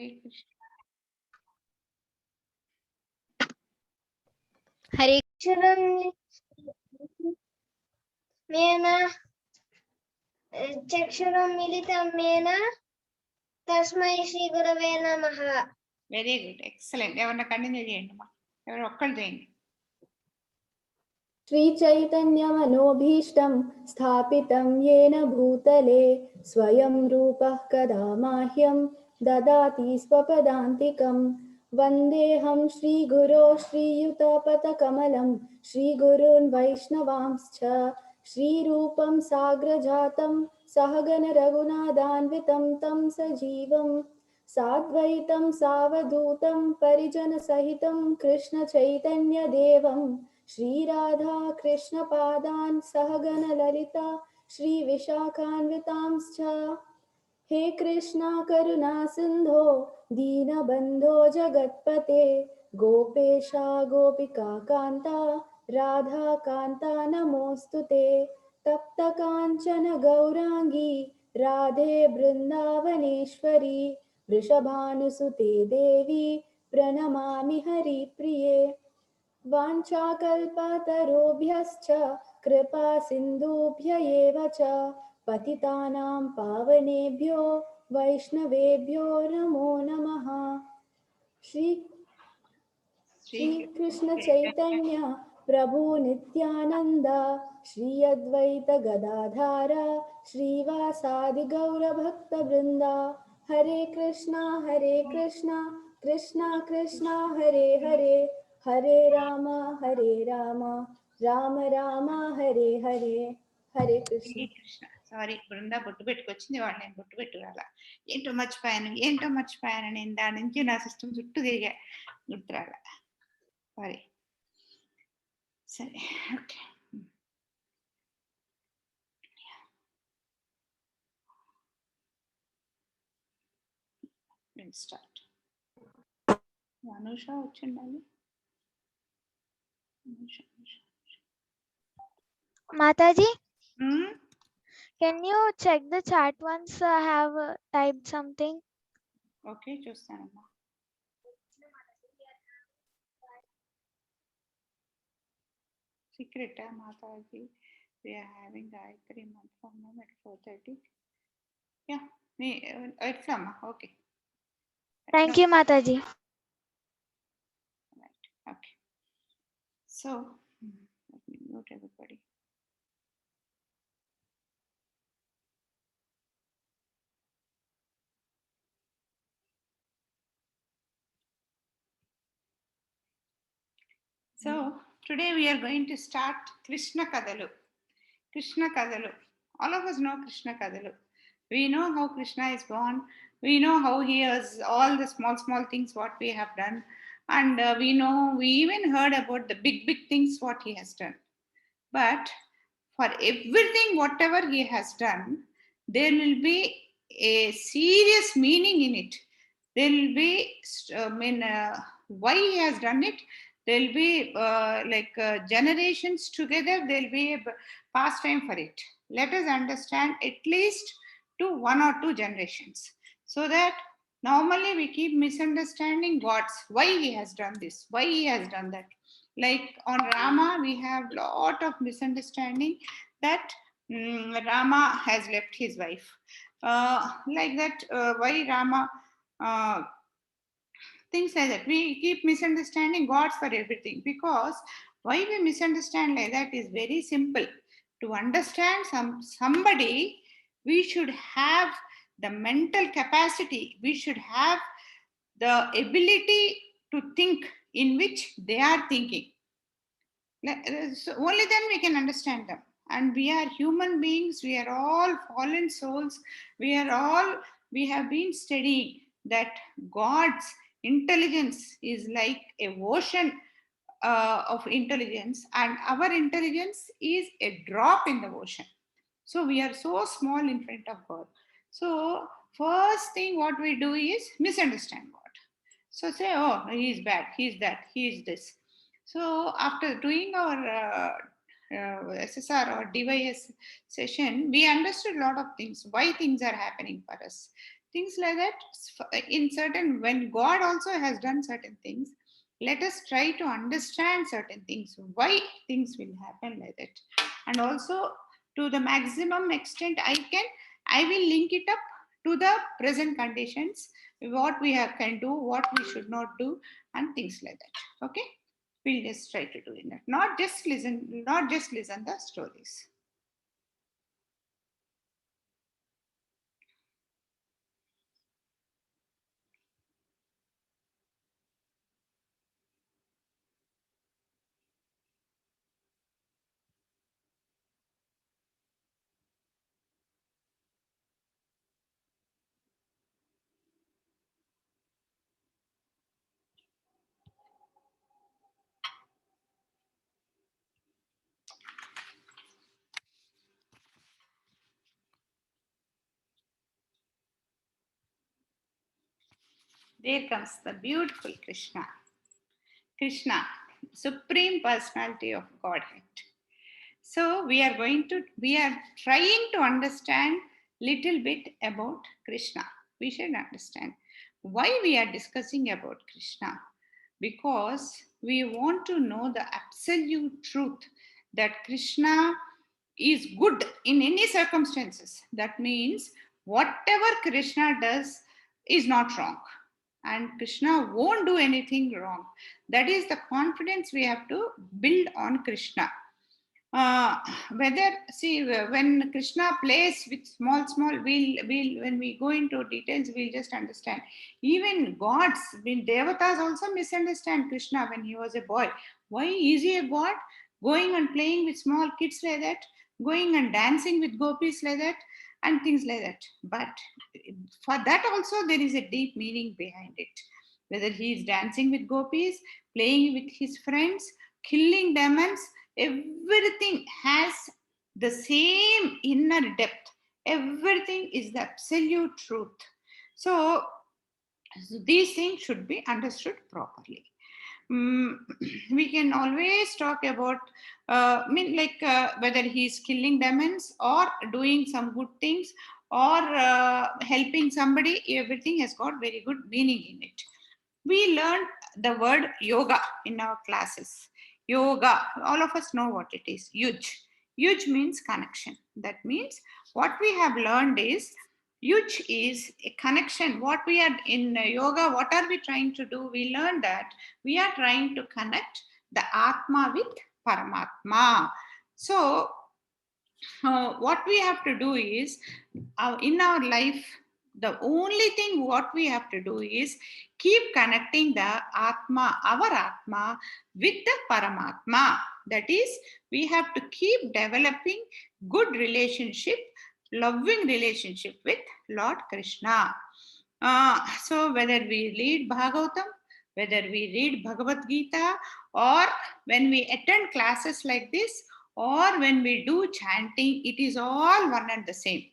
Hare चक्षुरं मिलितं येन तस्मै श्री गुरवे नमः. Very good, excellent. Evarna continue cheyandi ma. Evaru okkalu cheyandi. श्रीचैतन्यमनोभीष्टं स्थापितं येन भूतले स्वयं रूपः कदा माह्यं ददाति स्वपदान्तिकं वन्देऽहं श्रीगुरो श्रीयुतपथकमलं श्रीगुरून् वैष्णवांश्च श्रीरूपं साग्रजातं सहगण रघुनाथान्वितं तं सजीवं साद्वैतं सावधूतं परिजनसहितं कृष्णचैतन्यदेवं श्रीराधा कृष्णपादान् सहगण ललिता श्रीविशाखान्वितांश्च हे कृष्णा करुणा सिन्धो दीनबन्धो जगत्पते गोपेशा गोपिका कान्ता राधा कान्ता नमोऽस्तु ते तप्तकाञ्चन गौराङ्गी राधे बृन्दावनेश्वरी वृषभानुसुते देवी प्रणमामि हरिप्रिये वाञ्छाकल्पतरुभ्यश्च कृपा सिन्धुभ्य एव च पतितानां पावनेभ्यो वैष्णवेभ्यो नमो नमः। श्रीकृष्ण चैतन्य प्रभु नित्यानंद श्री अद्वैत गदाधार श्रीवासादि गौर भक्त वृंदा हरे कृष्णा कृष्णा कृष्णा हरे हरे हरे राम राम राम हरे हरे हरे कृष्ण. సారీ బృందా బొట్టు పెట్టుకొచ్చింది, వాళ్ళు నేను బొట్టు పెట్టుకురాలా. ఏంటో మర్చిపోయాను నేను దాని నుంచి నా సిస్టమ్ చుట్టూ తిరిగా, గుర్తురాల. సారీ. సరే, ఓకే. స్టార్ట్. అనుష వచ్చిండాలి. Mataji, can you check the chat once I have typed something? Okay, చూస్తానమ్మా. Secret, Mataji. We are having Gayatri mantra at 4:30. Yeah, it's okay. Thank you, Mataji. Right, okay. So, let me mute everybody. So, today we are going to start Krishna Kathalu. Krishna Kathalu. All of us know Krishna Kathalu. We know how Krishna is born. We know how he has all the small things what we have done. And we even heard about the big things what he has done. But for everything, whatever he has done, there will be a serious meaning in it. There will be, why he has done it. There will be generations together, there will be a pastime for it. Let us understand at least to 1 or 2 generations, so that normally we keep misunderstanding God's, why he has done this, why he has done that. Like on Rama, we have lot of misunderstanding that Rama has left his wife. Like that, why Rama, things like that. We keep misunderstanding God for everything, because why we misunderstand like that is very simple. To understand somebody, we should have the mental capacity, we should have the ability to think in which they are thinking. So only then we can understand them. And we are human beings, we are all fallen souls, we have been studying that God's intelligence is like a ocean of intelligence, and our intelligence is a drop in the ocean. So we are so small in front of God. So first thing what we do is misunderstand God. So say, oh, he is bad, he is that, he is this. So after doing our SSR or DYS session, we understood a lot of things, why things are happening for us. things like that. In certain, when God also has done certain things, let us try to understand certain things, why things will happen like that. And also, to the maximum extent I will link it up to the present conditions, what we can do, what we should not do, and things like that. Okay, we'll just try to do it, not just listen the stories. There comes the beautiful Krishna. Krishna, Supreme Personality of Godhead. So we are trying to understand little bit about Krishna. We should understand why we are discussing about Krishna, because we want to know the absolute truth that Krishna is good in any circumstances. That means whatever Krishna does is not wrong, and Krishna won't do anything wrong. That is the confidence we have to build on Krishna. uh, Whether, see, when Krishna plays with small, we'll when we go into details, we'll just understand. Even gods, when devatas also misunderstand Krishna when he was a boy. Why is he a god going and playing with small kids like that, going and dancing with gopis like that, and things like that? But for that also there is a deep meaning behind it. Whether he is dancing with gopis, playing with his friends, killing demons, everything has the same inner depth. Everything is the absolute truth. So these things should be understood properly. Mm, we can always talk about, whether he's killing demons or doing some good things, or helping somebody, everything has got very good meaning in it. We learned the word yoga in our classes. Yoga, all of us know what it is. Yuj. Yuj means connection. That means what we have learned is Yuj is a connection. What we are in yoga, what are we trying to do? We learned that we are trying to connect the Atma with Paramatma. So, what we have to do is, in our life, the only thing what we have to do is keep connecting the Atma, our Atma, with the Paramatma. That is, we have to keep developing good relationship, loving relationship with Lord Krishna. So whether we read Bhagavatam, whether we read Bhagavad Gita, or when we attend classes like this, or when we do chanting, it is all one and the same.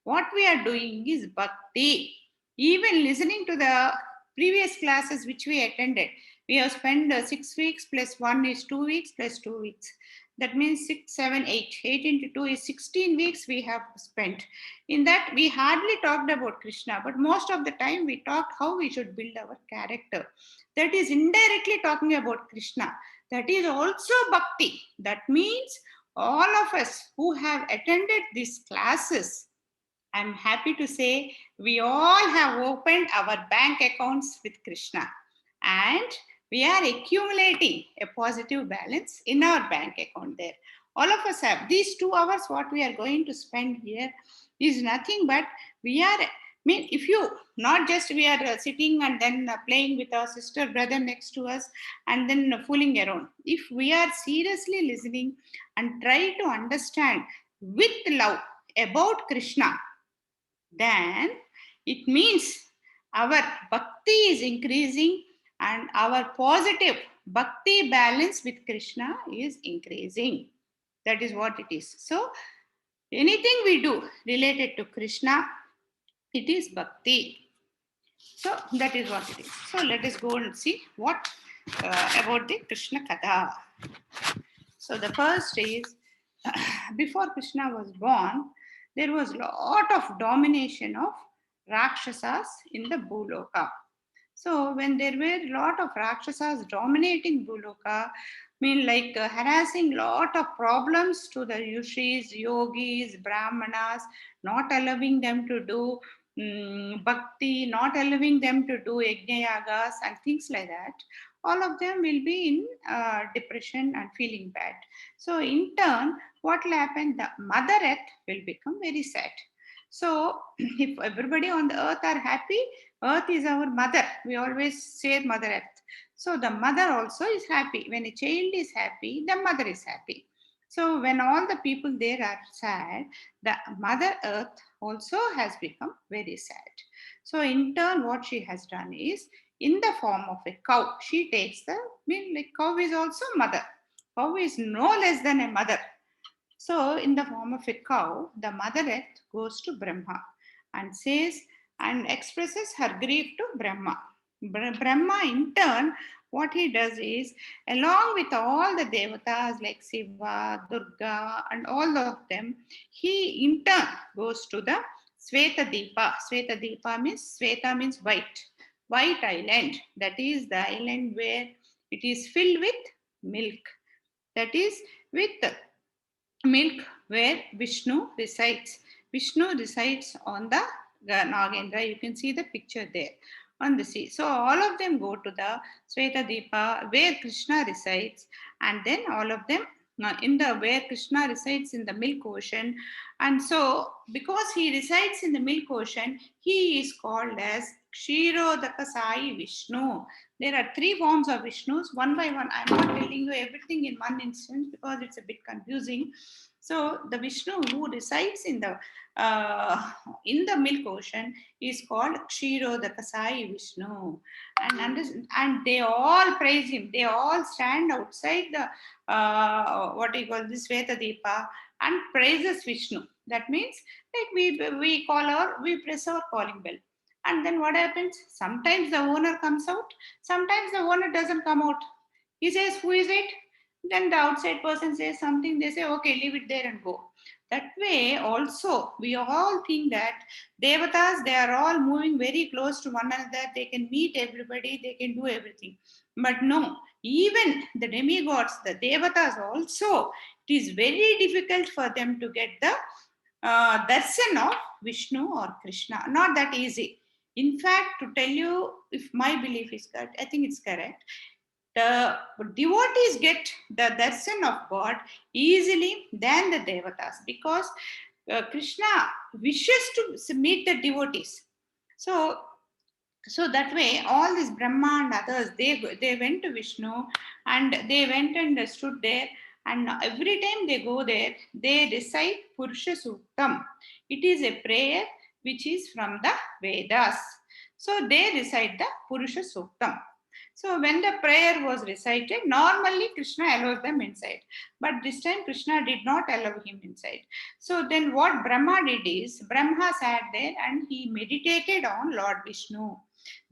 What we are doing is bhakti. Even listening to the previous classes which we attended, we have spent 6 weeks plus 1 is 2 weeks plus 2 weeks. That means 6, 7, 8. 8 into 2 is 16 weeks we have spent. In that, we hardly talked about Krishna, but most of the time we talked how we should build our character. That is indirectly talking about Krishna. That is also bhakti. That means all of us who have attended these classes, I'm happy to say we all have opened our bank accounts with Krishna, and we are accumulating a positive balance in our bank account there. All of us have. These 2 hours, what we are going to spend here is nothing but we are. I mean, if you not just we are sitting and then playing with our sister, brother next to us, and then fooling around. If we are seriously listening and try to understand with love about Krishna, then it means our bhakti is increasing and our positive bhakti balance with Krishna is increasing. That is what it is. So, anything we do related to Krishna, it is bhakti. So, that is what it is. So, let us go and see what about the Krishna Katha. So, the first is before Krishna was born, there was a lot of domination of Rakshasas in the Bhuloka. So when there were a lot of Rakshasas dominating Bhuloka, like harassing lot of problems to the Rishis, Yogis, Brahmanas, not allowing them to do bhakti, not allowing them to do yajnayagas and things like that, all of them will be in depression and feeling bad. So in turn, what will happen? The Mother Earth will become very sad. So if everybody on the earth are happy, earth is our mother. We always say Mother Earth. So the mother also is happy. When a child is happy, the mother is happy. So when all the people there are sad, the Mother Earth also has become very sad. So in turn, what she has done is, in the form of a cow, she takes the, like cow is also mother. Cow is no less than a mother. So, in the form of a cow, the Mother Earth goes to Brahma and says and expresses her grief to Brahma. Brahma, in turn, what he does is, along with all the devatas like Shiva, Durga, and all of them, he in turn goes to the Sweta Deepa. Sweta Deepa means, Sweta means white, white island. That is the island where it is filled with milk. That is with milk, where Vishnu resides. Vishnu resides on the Nagendra. You can see the picture there on the sea. So all of them go to the Sweta Deepa where Krishna resides, and then all of them in the where Krishna resides in the milk ocean. And so because he resides in the milk ocean, he is called as Kshirodaka Sai Vishnu. There are three forms of Vishnus, one by one. I'm not telling you everything in one instance because it's a bit confusing. So the Vishnu who resides in the milk ocean is called Kshirodakasai Vishnu, and they all praise him. They all stand outside the what do you call this Sveta Deepa and praises Vishnu. That means, like we press our calling bell. And then what happens? Sometimes the owner comes out, sometimes the owner doesn't come out. He says, who is it? Then the outside person says something, they say, okay, leave it there and go. That way, also, we all think that devatas, they are all moving very close to one another. They can meet everybody, they can do everything. But no, even the demigods, the devatas also, it is very difficult for them to get the darshan of Vishnu or Krishna. Not that easy. In fact, to tell you if my belief is correct, I think it's correct. The devotees get the darshan of God easily than the devatas, because Krishna wishes to meet the devotees. So that way, all these Brahma and others, they went to Vishnu and they went and stood there. And every time they go there, they recite Purusha Suktam. It is a prayer which is from the Vedas. So they recite the Purusha Suktam. So when the prayer was recited, normally Krishna allows them inside. But this time Krishna did not allow him inside. So then what Brahma did is, Brahma sat there and he meditated on Lord Vishnu.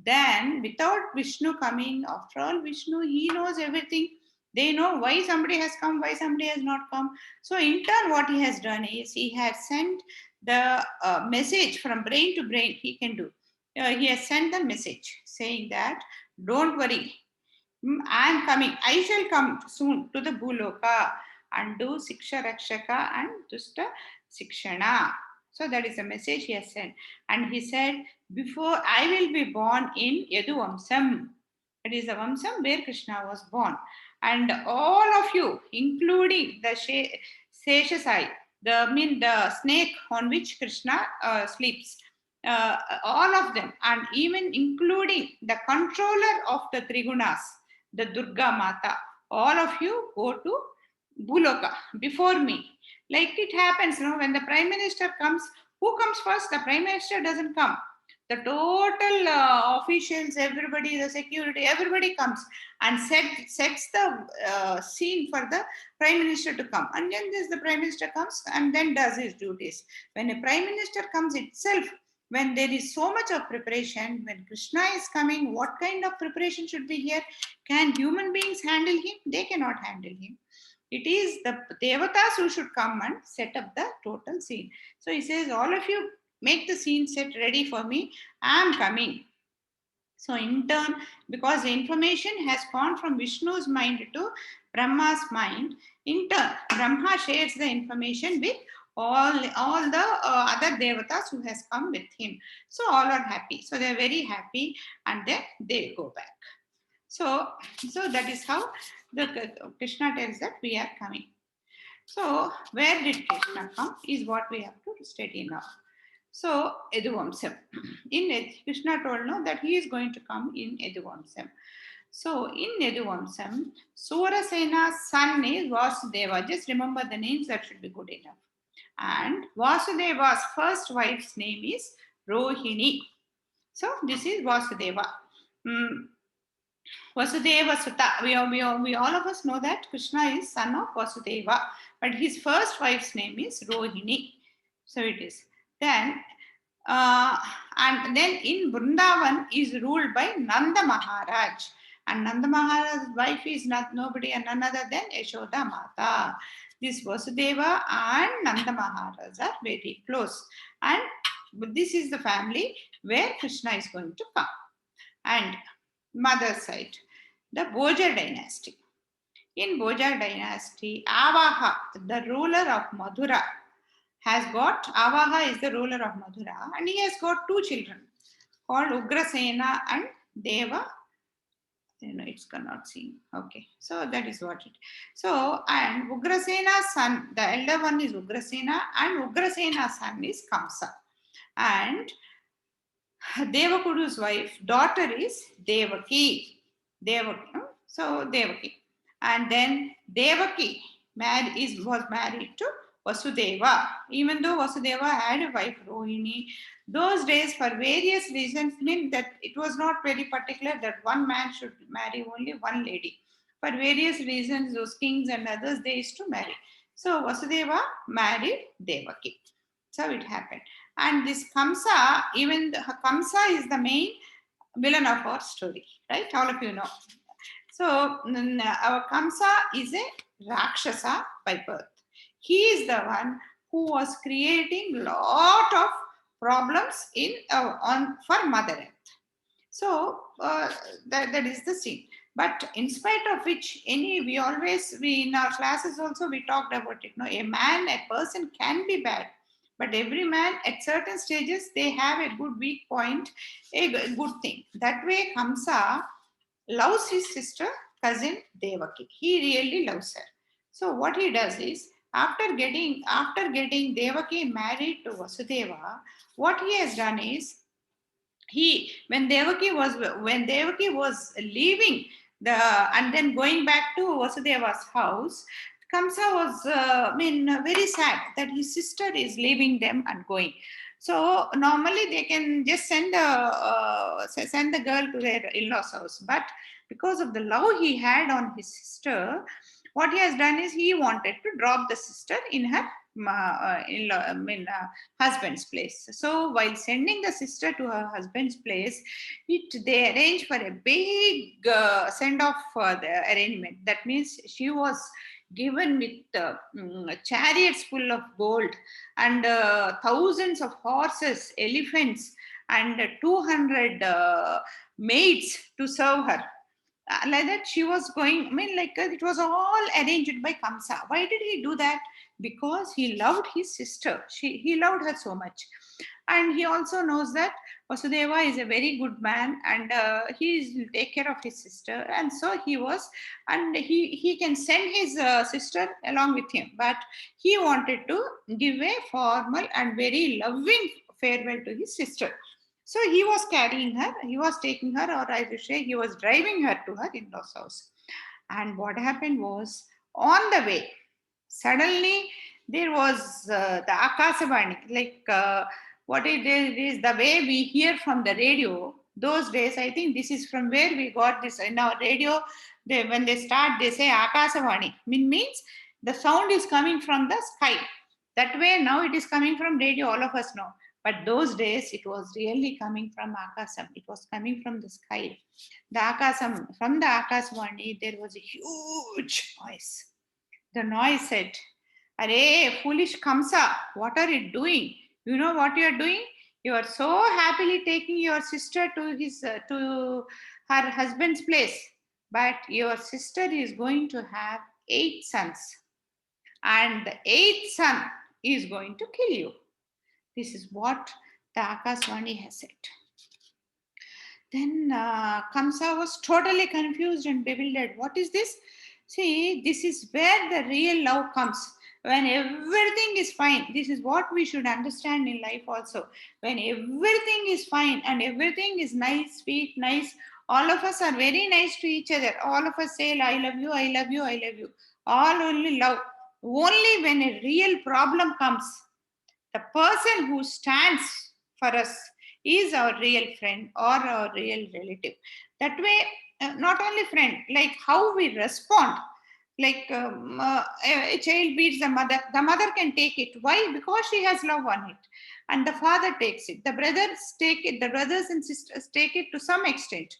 Then without Vishnu coming, after all Vishnu, he knows everything. They know why somebody has come, why somebody has not come. So in turn what he has done is, he has sent the message from brain to brain. He can do. He has sent the message saying that, don't worry, I am coming. I shall come soon to the Bhuloka and do Siksha Rakshaka and Dusta Sikshana. So that is the message he has sent. And he said, before I will be born in Yadu Vamsam. That is the Vamsam where Krishna was born. And all of you, including the Seshasai, the snake on which Krishna sleeps, all of them, and even including the controller of the Trigunas, the Durga Mata, all of you go to Bhuloka before me. Like it happens, when the Prime Minister comes, who comes first? The Prime Minister doesn't come. The total officials, everybody, the security, everybody comes and sets the scene for the Prime Minister to come. And then the Prime Minister comes and then does his duties. When a Prime Minister comes itself, when there is so much of preparation, when Krishna is coming, what kind of preparation should be here? Can human beings handle him? They cannot handle him. It is the devatas who should come and set up the total scene. So he says, all of you make the scene set ready for me. I am coming. So in turn, because the information has gone from Vishnu's mind to Brahma's mind, in turn, Brahma shares the information with all the other devatas who has come with him. So all are happy. So they are very happy, and then they go back. So that is how the Krishna tells that we are coming. So where did Krishna come is what we have to study now. So Eduvamsam. Krishna told no that he is going to come in Eduvamsam. So in Eduvamsam, Surasena's son is Vasudeva. Just remember the names, that should be good enough. And Vasudeva's first wife's name is Rohini. So this is Vasudeva. Vasudeva Sutta. We all of us know that Krishna is son of Vasudeva, but his first wife's name is Rohini. So it is. Then, and then in Vrindavan is ruled by Nanda Maharaj. And Nanda Maharaj's wife is nobody and none other than Yashoda Mata. This Vasudeva and Nanda Maharaj are very close. And this is the family where Krishna is going to come. And mother side, the Bhoja dynasty. In Bhoja dynasty, Avaha, the ruler of Madhura, Avaha is the ruler of Madhura, and he has got two children called Ugrasena and Deva. It's not seen. Okay, so that is what it. So, and Ugrasena's son, the elder one is Ugrasena, and Ugrasena's son is Kamsa. And Devakudu's daughter is Devaki. So Devaki. And then Devaki was married to Vasudeva. Even though Vasudeva had a wife, Rohini, those days for various reasons meant that it was not very particular that one man should marry only one lady. For various reasons, those kings and others, they used to marry. So Vasudeva married Devaki. So it happened. And this Kamsa, Kamsa is the main villain of our story, right? All of you know. So our Kamsa is a Rakshasa by birth. He is the one who was creating lot of problems for Mother Earth. So that is the scene. But in spite of which, we in our classes also we talked about it. No, a person can be bad, but every man at certain stages they have a good weak point, a good thing. That way, Kamsa loves his sister cousin Devaki. He really loves her. So what he does is, after getting Devaki married to Vasudeva, what he has done is, when Devaki was leaving and then going back to Vasudeva's house, Kamsa was very sad that his sister is leaving them and going. So normally they can just send the girl to their in-laws house, but because of the love he had on his sister, what he has done is he wanted to drop the sister in her husband's place. So while sending the sister to her husband's place, they arranged for a big send-off for the arrangement. That means she was given with chariots full of gold and thousands of horses, elephants, and 200 maids to serve her. Like that she was going, it was all arranged by Kamsa. Why did he do that? Because he loved his sister. He loved her so much. And he also knows that Vasudeva is a very good man, and he will take care of his sister. And so he can send his sister along with him. But he wanted to give a formal and very loving farewell to his sister. So he was carrying her, he was taking her, or I should say, he was driving her to her in-laws house. And what happened was, on the way, suddenly there was the Akasavani, what it is, the way we hear from the radio. Those days, I think this is from where we got this. In our radio, when they start, they say Akasavani. Means the sound is coming from the sky. That way, now it is coming from radio, all of us know. But those days, it was really coming from Akasam. It was coming from the sky. From the Akasavani, there was a huge noise. The noise said, "Arey, foolish Kamsa, what are you doing? You know what you are doing? You are so happily taking your sister to her husband's place, but your sister is going to have 8 sons, and the 8th son is going to kill you. This is what the Akasvani has said. Then Kamsa was totally confused and bewildered. What is this? See, this is where the real love comes. When everything is fine, this is what we should understand in life also. When everything is fine and everything is nice, sweet, nice, all of us are very nice to each other. All of us say, I love you, I love you, I love you. All only love. Only when a real problem comes, the person who stands for us is our real friend or our real relative. That way, not only friend, like how we respond. Like a child beats the mother can take it. Why? Because she has love on it. And the father takes it. The brothers take it, the brothers and sisters take it to some extent.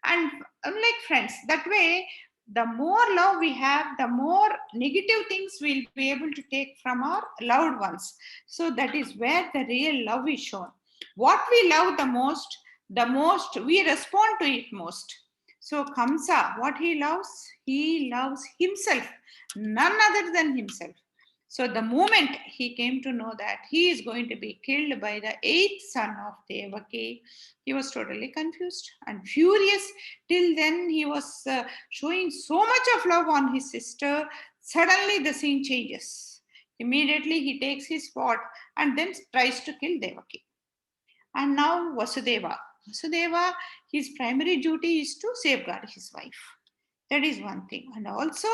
And like friends, that way, the more love we have, the more negative things we'll be able to take from our loved ones. So that is where the real love is shown. What we love the most we respond to it most. So Kamsa, what he loves himself, none other than himself. So the moment he came to know that he is going to be killed by the 8th son of Devaki, he was totally confused and furious. Till then, he was showing so much of love on his sister. Suddenly, the scene changes. Immediately, he takes his sword and then tries to kill Devaki. And now Vasudeva. Vasudeva, his primary duty is to safeguard his wife. That is one thing. And also,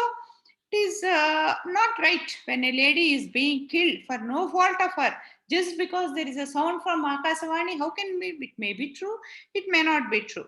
it is not right when a lady is being killed for no fault of her, just because there is a sound from Akasavani. How can it may be true? It may not be true.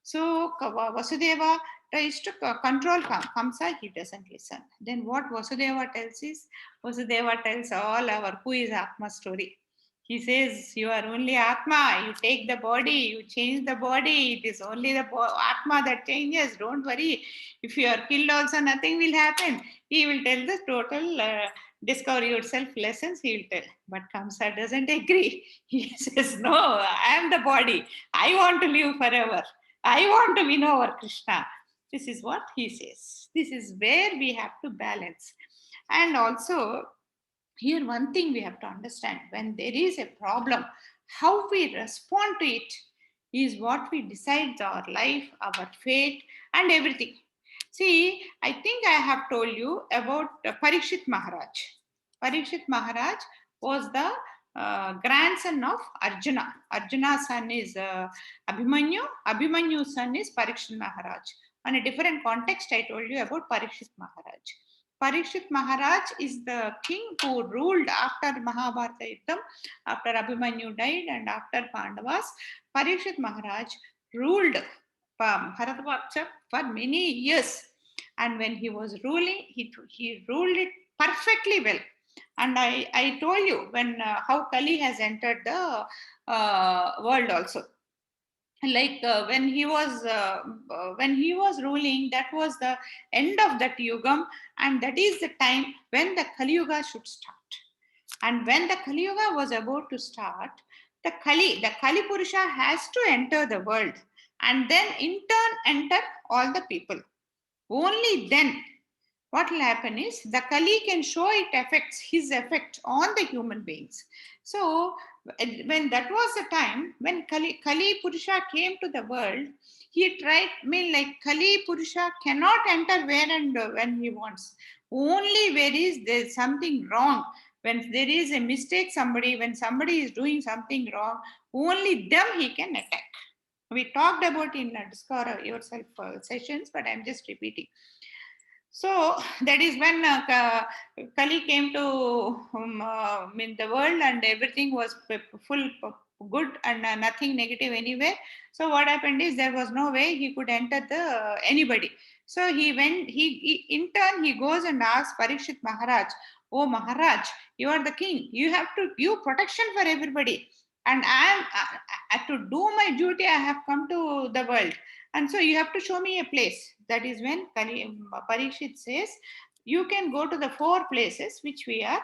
So Vasudeva tries to control Kamsa. He doesn't listen. Then what Vasudeva tells is, Vasudeva tells all our who is Atma story. He says, you are only Atma, you take the body, you change the body, it is only the Atma that changes, don't worry. If you are killed also, nothing will happen. He will tell the total discover yourself lessons, he will tell. But Kamsa doesn't agree. He says, no, I am the body. I want to live forever. I want to win over Krishna. This is what he says. This is where we have to balance. And also, here one thing we have to understand, when there is a problem, how we respond to it is what we decide our life, our fate, and everything. See, I think I have told you about Parikshit Maharaj. Parikshit Maharaj was the grandson of Arjuna. Arjuna's son is Abhimanyu. Abhimanyu's son is Parikshit Maharaj. On a different context, I told you about Parikshit Maharaj. Parikshit Maharaj is the king who ruled after Mahabharata Yuddham, after Abhimanyu died and after Pandavas. Parikshit Maharaj ruled Bharatavarsha for many years. And when he was ruling, he ruled it perfectly well. And I told you when how Kali has entered the world also. Like when he was ruling, that was the end of that yugam, and that is the time when the Kali Yuga should start. And when the Kali Yuga was about to start, the Kali Purusha has to enter the world, and then in turn enter all the people. Only then what will happen is the Kali can show his effect on the human beings. So when that was the time when Kali Purusha came to the world, he tried, like Kali Purusha cannot enter where and when he wants. Only where there's something wrong, when there is a mistake, when somebody is doing something wrong, only them he can attack. We talked about in Discover Yourself sessions, but I'm just repeating. So that is when Kali came to the world, and everything was full good and nothing negative anywhere. So what happened is there was no way he could enter anybody. So he went. He in turn he goes and asks Parikshit Maharaj, "Oh Maharaj, you are the king. You have to give protection for everybody, and I am to do my duty. I have come to the world." And so you have to show me a place. That is when Parikshit says, you can go to the 4 places which we are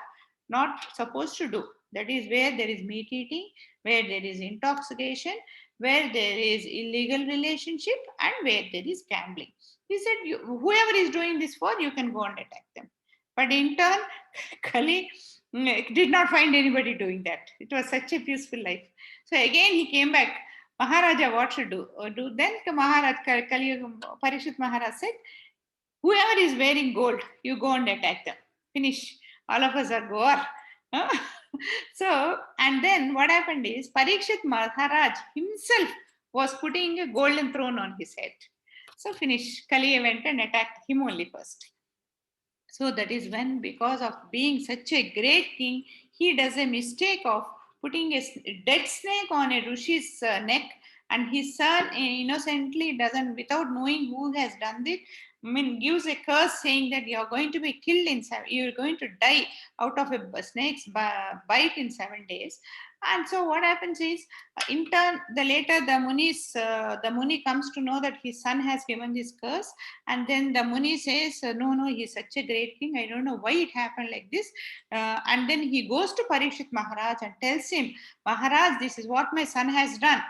not supposed to do. That is where there is meat eating, where there is intoxication, where there is illegal relationship, and where there is gambling. He said, whoever is doing this for, you can go and attack them. But in turn, Kali did not find anybody doing that. It was such a peaceful life. So again he came back. Maharaja, what should do? Then Maharaj, Parikshit Maharaj said, whoever is wearing gold, you go and attack them. Finish. All of us are goer. So, and then what happened is Parikshit Maharaj himself was putting a golden throne on his head. So finish. Kali went and attacked him only first. So that is when, because of being such a great king, he does a mistake of putting a dead snake on a Rishi's neck, and his son innocently doesn't, without knowing who has done it, gives a curse saying that you are going to be killed you are going to die out of a snake's bite in 7 days. And so what happens is, in turn, the Muni comes to know that his son has given this curse, and then the Muni says, no, he's such a great king. I don't know why it happened like this. And then he goes to Parikshit Maharaj and tells him, Maharaj, this is what my son has done.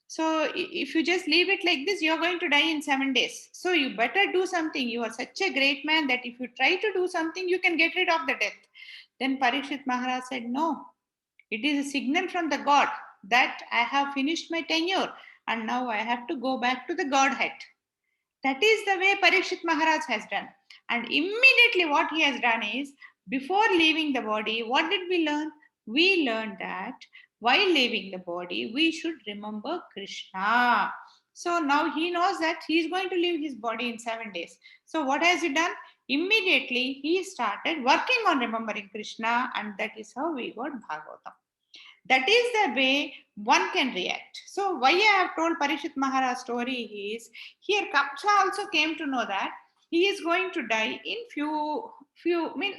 So if you just leave it like this, you're going to die in 7 days. So you better do something. You are such a great man that if you try to do something, you can get rid of the death. Then Parikshit Maharaj said, no, it is a signal from the God that I have finished my tenure and now I have to go back to the Godhead. That is the way Parikshit Maharaj has done. And immediately what he has done is, before leaving the body, what did we learn? We learned that while leaving the body, we should remember Krishna. So now he knows that he is going to leave his body in 7 days. So what has he done? Immediately he started working on remembering Krishna, and that is how we got Bhagavatam. That is the way one can react. So why I have told Parikshit Maharaj story is, here Kamsa also came to know that he is going to die in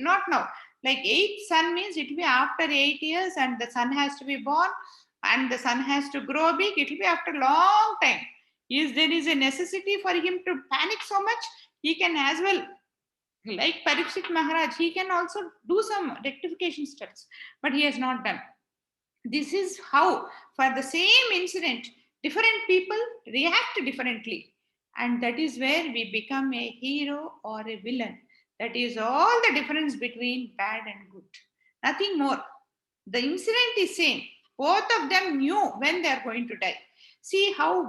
not now. Like 8th son means it will be after 8 years, and the son has to be born and the son has to grow big. It will be after a long time. There is a necessity for him to panic so much, he can as well, like Parikshit Maharaj, he can also do some rectification steps, but he has not done. This is how, for the same incident, different people react differently. And that is where we become a hero or a villain. That is all the difference between bad and good. Nothing more. The incident is same. Both of them knew when they are going to die. See how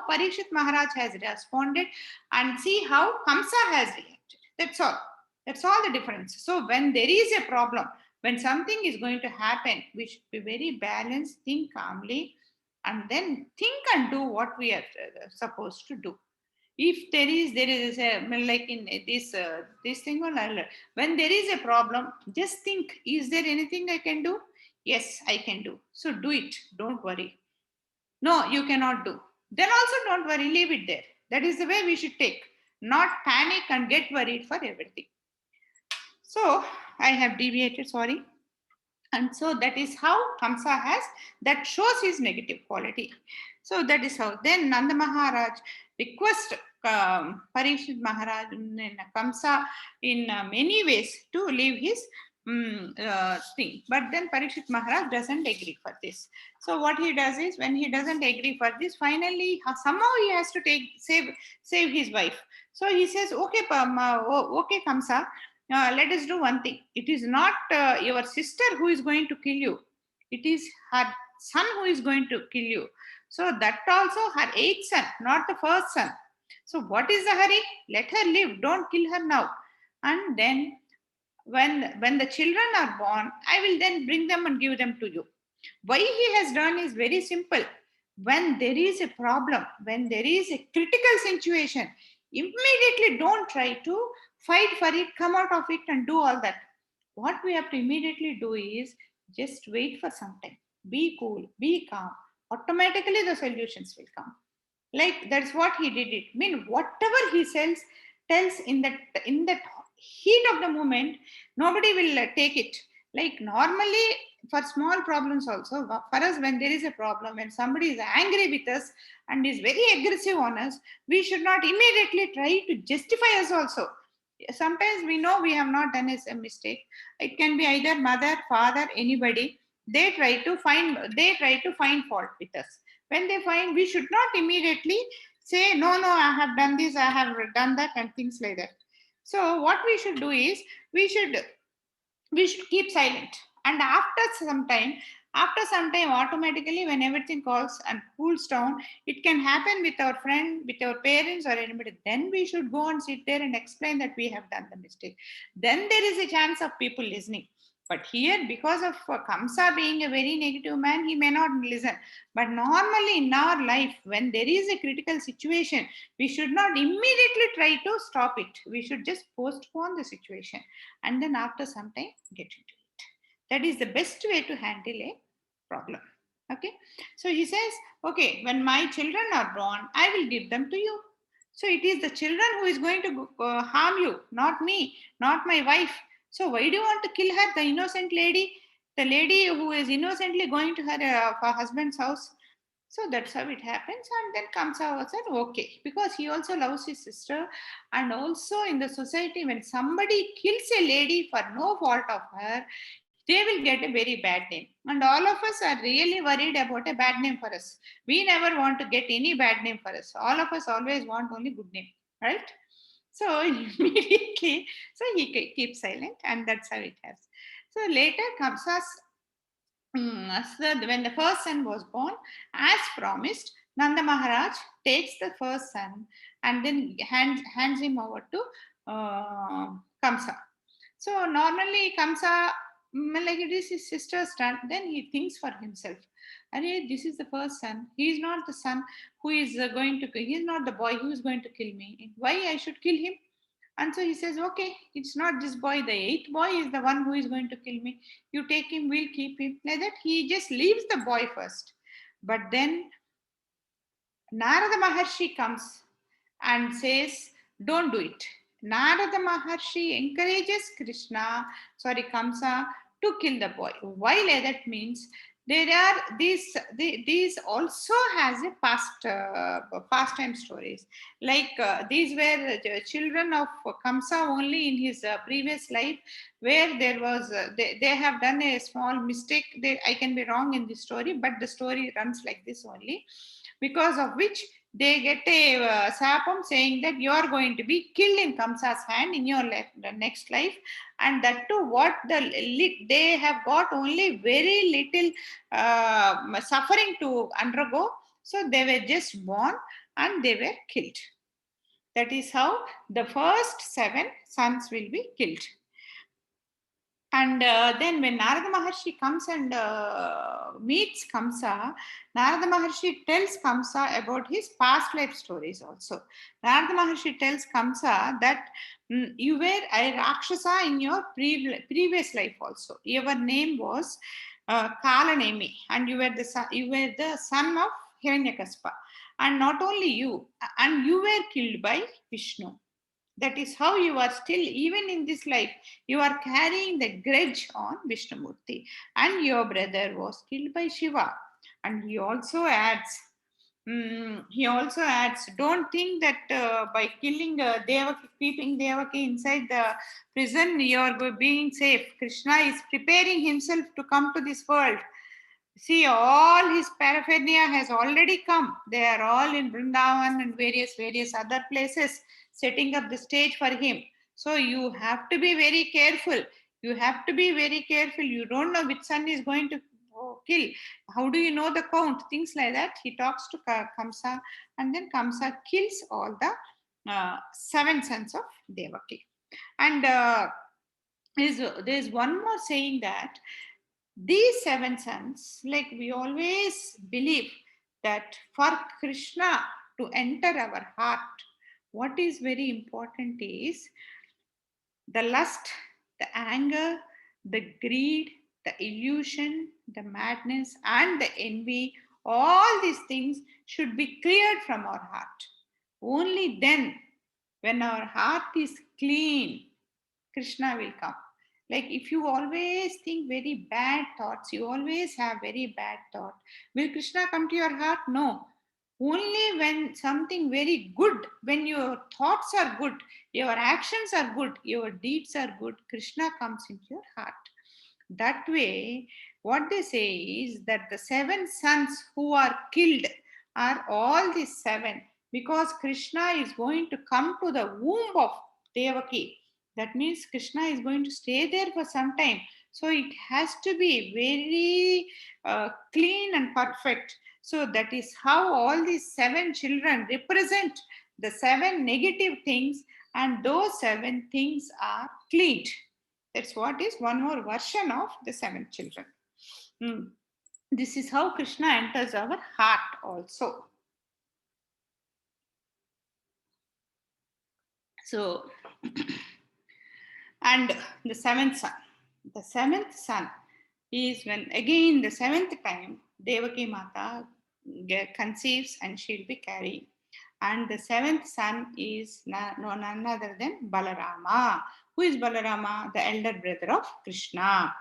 Parikshit Maharaj has responded, and see how Kamsa has reacted. That's all. That's all the difference. So when there is a problem, when something is going to happen, we should be very balanced, think calmly, and then think and do what we are supposed to do. If there is a, like in this thing, when there is a problem, just think, is there anything I can do? Yes, I can do. So do it. Don't worry. No, you cannot do. Then also don't worry. Leave it there. That is the way we should take. Not panic and get worried for everything. So I have deviated. Sorry. And so that is how Kamsa has, that shows his negative quality. So that is how. Then Nanda Maharaj request Parikshit Maharaj in Kamsa in many ways to leave his thing. But then Parikshit Maharaj doesn't agree for this. So what he does is, when he doesn't agree for this, finally somehow he has to save his wife. So he says, okay, okay Kamsa, let us do one thing. It is not your sister who is going to kill you. It is her son who is going to kill you. So that also her 8th son, not the first son. So what is the hurry? Let her live. Don't kill her now. And then when the children are born, I will then bring them and give them to you. Why he has done is very simple. When there is a problem, when there is a critical situation, immediately don't try to fight for it, come out of it and do all that. What we have to immediately do is just wait for some time. Be cool, be calm. Automatically the solutions will come. Like that's what he did it. I mean, whatever he tells in that heat of the moment, nobody will take it. Like normally for small problems also, for us, when there is a problem, when somebody is angry with us and is very aggressive on us, we should not immediately try to justify us also. Sometimes we know we have not done a mistake. It can be either mother, father, anybody. they try to find fault with us. When they find, we should not immediately say, no, I have done this, I have done that, and things like that. So what we should do is, we should keep silent. And after some time, automatically, when everything calls and cools down, it can happen with our friend, with our parents, or anybody. Then we should go and sit there and explain that we have done the mistake. Then there is a chance of people listening. But here, because of Kamsa being a very negative man, he may not listen. But normally in our life, when there is a critical situation, we should not immediately try to stop it. We should just postpone the situation, and then after some time get into it. That is the best way to handle a problem. Okay, so he says, okay, when my children are born, I will give them to you. So it is the children who is going to harm you, not me, not my wife. So why do you want to kill her, the innocent lady, the lady who is innocently going to her husband's house? So that's how it happens. And then Kamsa said, okay, because he also loves his sister. And also in the society, when somebody kills a lady for no fault of her, they will get a very bad name. And all of us are really worried about a bad name for us. We never want to get any bad name for us. All of us always want only good name, right? So immediately, so he keeps silent, and that's how it has. So later, Kamsa's so when the first son was born, as promised, Nanda Maharaj takes the first son and then hands him over to Kamsa. So normally Kamsa, like it is his sister's son, then he thinks for himself. Arey, this is the first son. He is not the son who is going to. He is not the boy who is going to kill me. Why I should kill him? And so he says, okay, it's not this boy. The eighth boy is the one who is going to kill me. You take him, we'll keep him. Like that, he just leaves the boy first. But then Narada Maharshi comes and says, don't do it. Narada Maharshi encourages Kamsa to kill the boy. Why like that means, there are these also has a pastime stories. Like these were the children of Kamsa only in his previous life, where there was they have done a small mistake. I can be wrong in this story, but the story runs like this only, because of which they get a sapam saying that you are going to be killed in Kamsa's hand in your the next life, and that too what they have got only very little suffering to undergo. So they were just born and they were killed. That is how the first 7 sons will be killed. And then when Narada Maharshi comes and meets Kamsa, Narada Maharshi tells Kamsa about his past life stories also. Narada Maharshi tells Kamsa that you were a Rakshasa in your previous life also. Your name was Kalanemi, and you were the son of Hiranyakaspa. And not only you, and you were killed by Vishnu. That is how you are still, even in this life, you are carrying the grudge on Vishnumurti. And your brother was killed by Shiva. And he also adds, don't think that by killing Devaki, keeping Devaki inside the prison, you are being safe. Krishna is preparing himself to come to this world. See, all his paraphernalia has already come. They are all in Vrindavan and various other places, setting up the stage for him. So you have to be very careful. You have to be very careful. You don't know which son is going to kill. How do you know the count? Things like that. He talks to Kamsa, and then Kamsa kills all the 7 sons of Devaki. And there's one more saying that these 7 sons, like we always believe that for Krishna to enter our heart, what is very important is the lust, the anger, the greed, the illusion, the madness, and the envy. All these things should be cleared from our heart. Only then, when our heart is clean, Krishna will come. Like if you always think very bad thoughts, you always have very bad thought, will Krishna come to your heart? No. Only when something very good, when your thoughts are good, your actions are good, your deeds are good, Krishna comes into your heart. That way, What they say is that the 7 sons who are killed are all the 7, because Krishna is going to come to the womb of Devaki. That means Krishna is going to stay there for some time. So it has to be very clean and perfect. So that is how all these 7 children represent the 7 negative things, and those 7 things are cleaned. That's what is one more version of the 7 children. This is how Krishna enters our heart also. So, and the 7th son. The 7th son is when again the 7th time Devaki Mata conceives and she'll be carrying. And the 7th son is none other than Balarama. Who is Balarama? The elder brother of Krishna.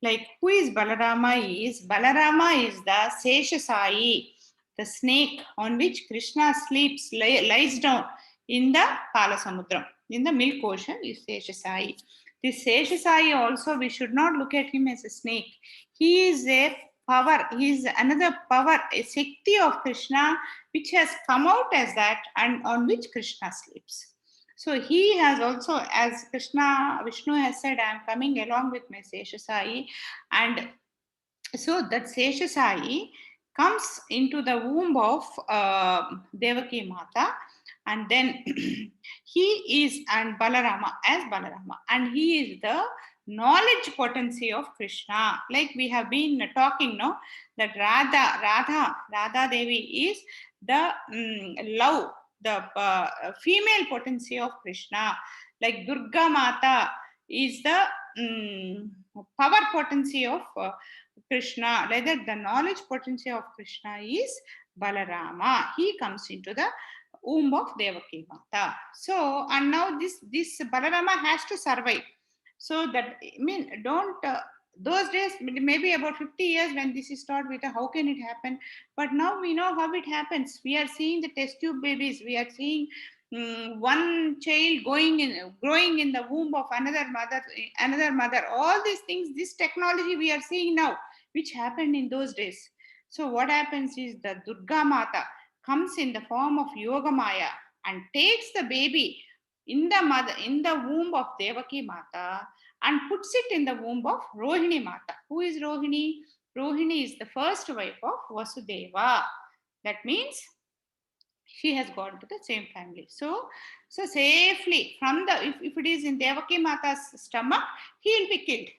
Like, who is Balarama? Balarama is the Seshasai, the snake on which Krishna sleeps, lies down in the Palasamudram, in the milk ocean is Seshasai. This Seshasai also, we should not look at him as a snake. He is a power, he is another power, a Shakti of Krishna, which has come out as that and on which Krishna sleeps. So he has also, as Krishna, Vishnu has said, I am coming along with my Seshasai. And so that Seshasai comes into the womb of Devaki Mata, and then he is, and Balarama, as Balarama, and he is the knowledge potency of Krishna. Like we have been talking, no, that Radha Devi is the love, the female potency of Krishna. Like Durga Mata is the power potency of Krishna. Rather, the knowledge potency of Krishna is Balarama. He comes into the womb of Devaki Mata. So, and now this Balarama has to survive. So that, I mean, don't those days, maybe about 50 years when this is taught, with how can it happen? But now we know how it happens. We are seeing the test tube babies. We are seeing one child growing in the womb of another mother. All these things, this technology we are seeing now, which happened in those days. So what happens is the Durga Mata comes in the form of Yoga Maya and takes the baby in the womb of Devaki Mata and puts it in the womb of Rohini Mata. Who is Rohini? Rohini is the first wife of Vasudeva. That means she has gone to the same family. So safely from the, if it is in Devaki Mata's stomach, he will be killed.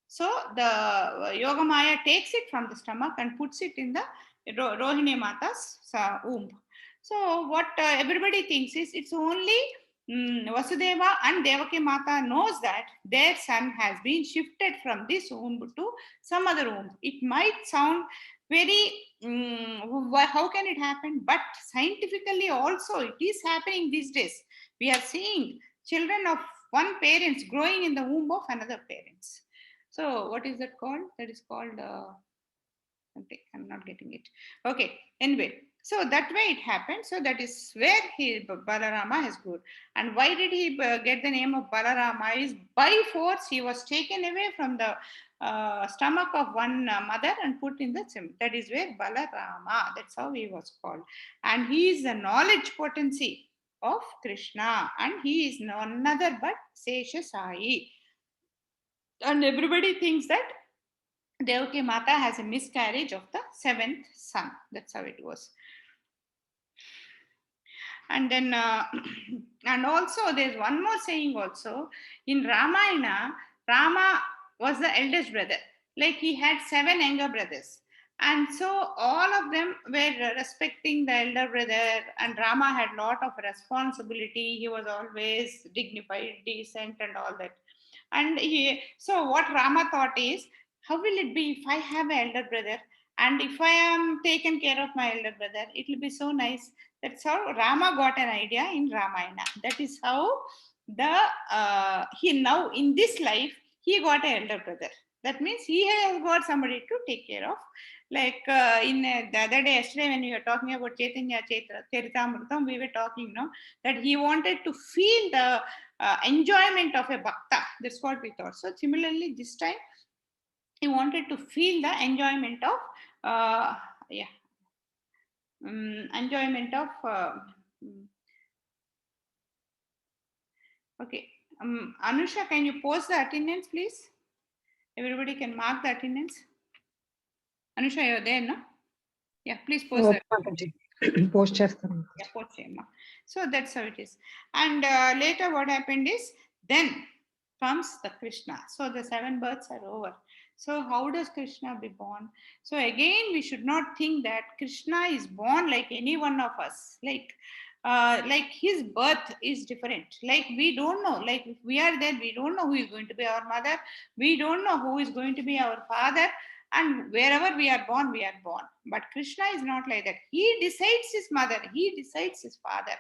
So the Yoga Maya takes it from the stomach and puts it in the Rohini Mata's womb. So what everybody thinks is it's only Vasudeva and Devaki Mata knows that their son has been shifted from this womb to some other womb. It might sound very, how can it happen? But scientifically also it is happening these days. We are seeing children of one parents growing in the womb of another parents. So what is that called? That is called, okay, I'm not getting it. Okay, anyway. So that way it happened. So that is where Balarama has grown. And why did he get the name of Balarama? Is by force he was taken away from the stomach of one mother and put in the sim. That is where Balarama. That's how he was called. And he is the knowledge potency of Krishna, and he is none other but Seshasai. And everybody thinks that Devaki Mata has a miscarriage of the 7th son. That's how it was. And then, and also there's one more saying also. In Ramayana, Rama was the eldest brother. Like he had 7 younger brothers. And so all of them were respecting the elder brother, and Rama had a lot of responsibility. He was always dignified, decent, and all that. And so what Rama thought is, how will it be if I have an elder brother, and if I am taken care of my elder brother, it will be so nice. That's how Rama got an idea in Ramayana. That is how he now in this life he got an elder brother. That means he has got somebody to take care of. Like in the other day, yesterday, when we were talking about Chaitanya Charitamrtam, we were talking, that he wanted to feel the enjoyment of a bhakta. That's what we thought. So similarly, this time He wanted to feel the enjoyment of, enjoyment of. Okay, Anusha, can you post the attendance, please? Everybody can mark the attendance. Anusha, you're there, no? Yeah, please post that. Post chestanu. Yeah, post cheyamma. So that's how it is. And later what happened is, then comes the Krishna. So the 7 births are over. So how does Krishna be born? So again, we should not think that Krishna is born like any one of us. Like his birth is different. Like we don't know. Like if we are there, we don't know who is going to be our mother. We don't know who is going to be our father. And wherever we are born, we are born. But Krishna is not like that. He decides his mother, he decides his father,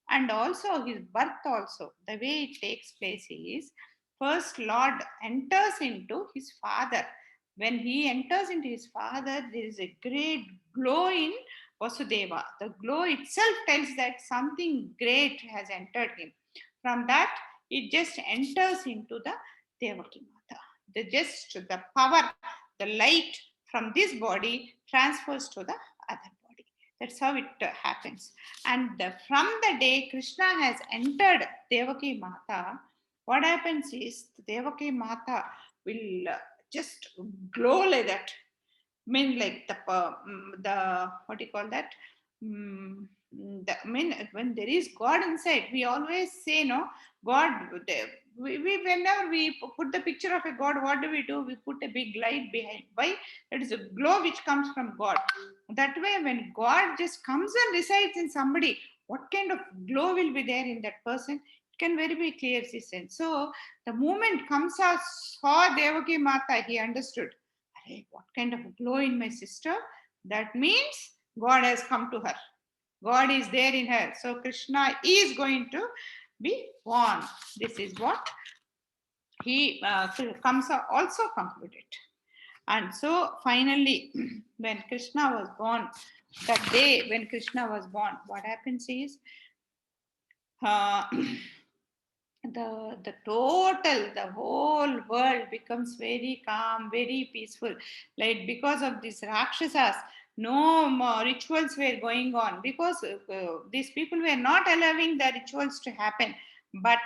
and also his birth also. The way it takes place is, first Lord enters into his father. When he enters into his father, there is a great glow in Vasudeva. The glow itself tells that something great has entered him. From that, it just enters into the Devaki Mata. The power, the light from this body transfers to the other body. That's how it happens. And from the day Krishna has entered Devaki Mata, what happens is the Devaki Mata will just glow like that. I mean, like the what do you call that? I mean, when there is God inside, we always say, no, God. We whenever we put the picture of a God, what do? We put a big light behind. Why? That is a glow which comes from God. That way, when God just comes and resides in somebody, what kind of glow will be there in that person? It can very be clear sense. So the moment Kamsa saw Devaki Mata, he understood, what kind of glow in my sister? That means God has come to her. God is there in her. So Krishna is going to be born. This is what he Kamsa also concluded. And so finally, when Krishna was born, that day when Krishna was born, what happens is, uh, the whole world becomes very calm, very peaceful. Like because of these Rakshasas, no more rituals were going on, because these people were not allowing the rituals to happen. But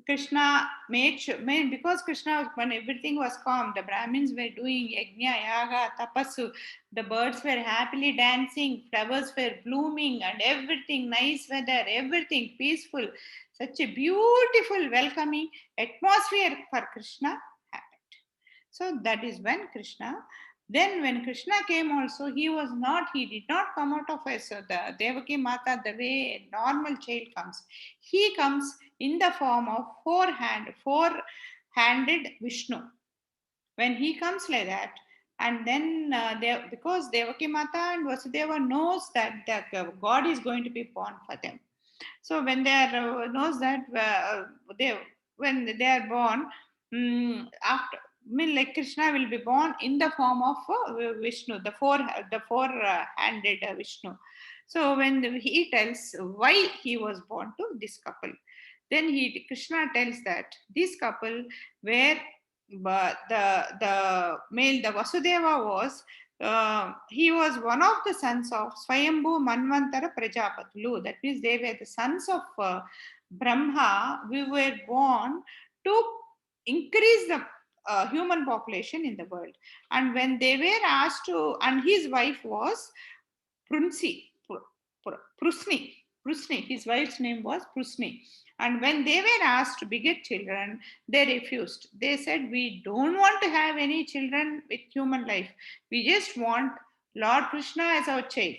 Krishna made sure, because Krishna, when everything was calm, the Brahmins were doing yajna, yaga, tapasu, the birds were happily dancing, flowers were blooming, and everything, nice weather, everything peaceful. Such a beautiful, welcoming atmosphere for Krishna happened. So that is when Krishna. Then when Krishna came also, he did not come out of the Devaki Mata the way a normal child comes. He comes in the form of four-handed Vishnu. When he comes like that, and then because Devaki Mata and Vasudeva knows that God is going to be born for them. So when they are knows that when they are born, after, I mean, like Krishna will be born in the form of Vishnu, the four-handed Vishnu. So when he tells why he was born to this couple, then Krishna tells that this couple were, but the male, the Vasudeva was, he was one of the sons of Swayambhu Manvantara Prajapatulu. That means they were the sons of Brahma. We were born to increase the human population in the world. And when they were asked to, and his wife was Prusni. His wife's name was Prusni. And when they were asked to beget children, they refused. They said, we don't want to have any children with human life. We just want Lord Krishna as our child.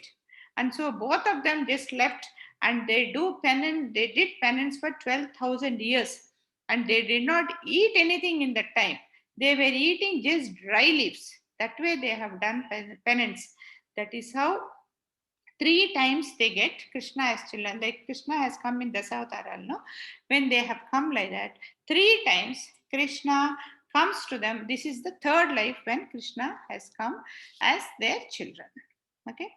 And so both of them just left, and they did penance for 12,000 years. And they did not eat anything in that time. They were eating just dry leaves. That way they have done penance. That is how 3 times they get Krishna as children. Like Krishna has come in Dasavataral, no? When they have come like that, 3 times Krishna comes to them. This is the third life when Krishna has come as their children. Okay.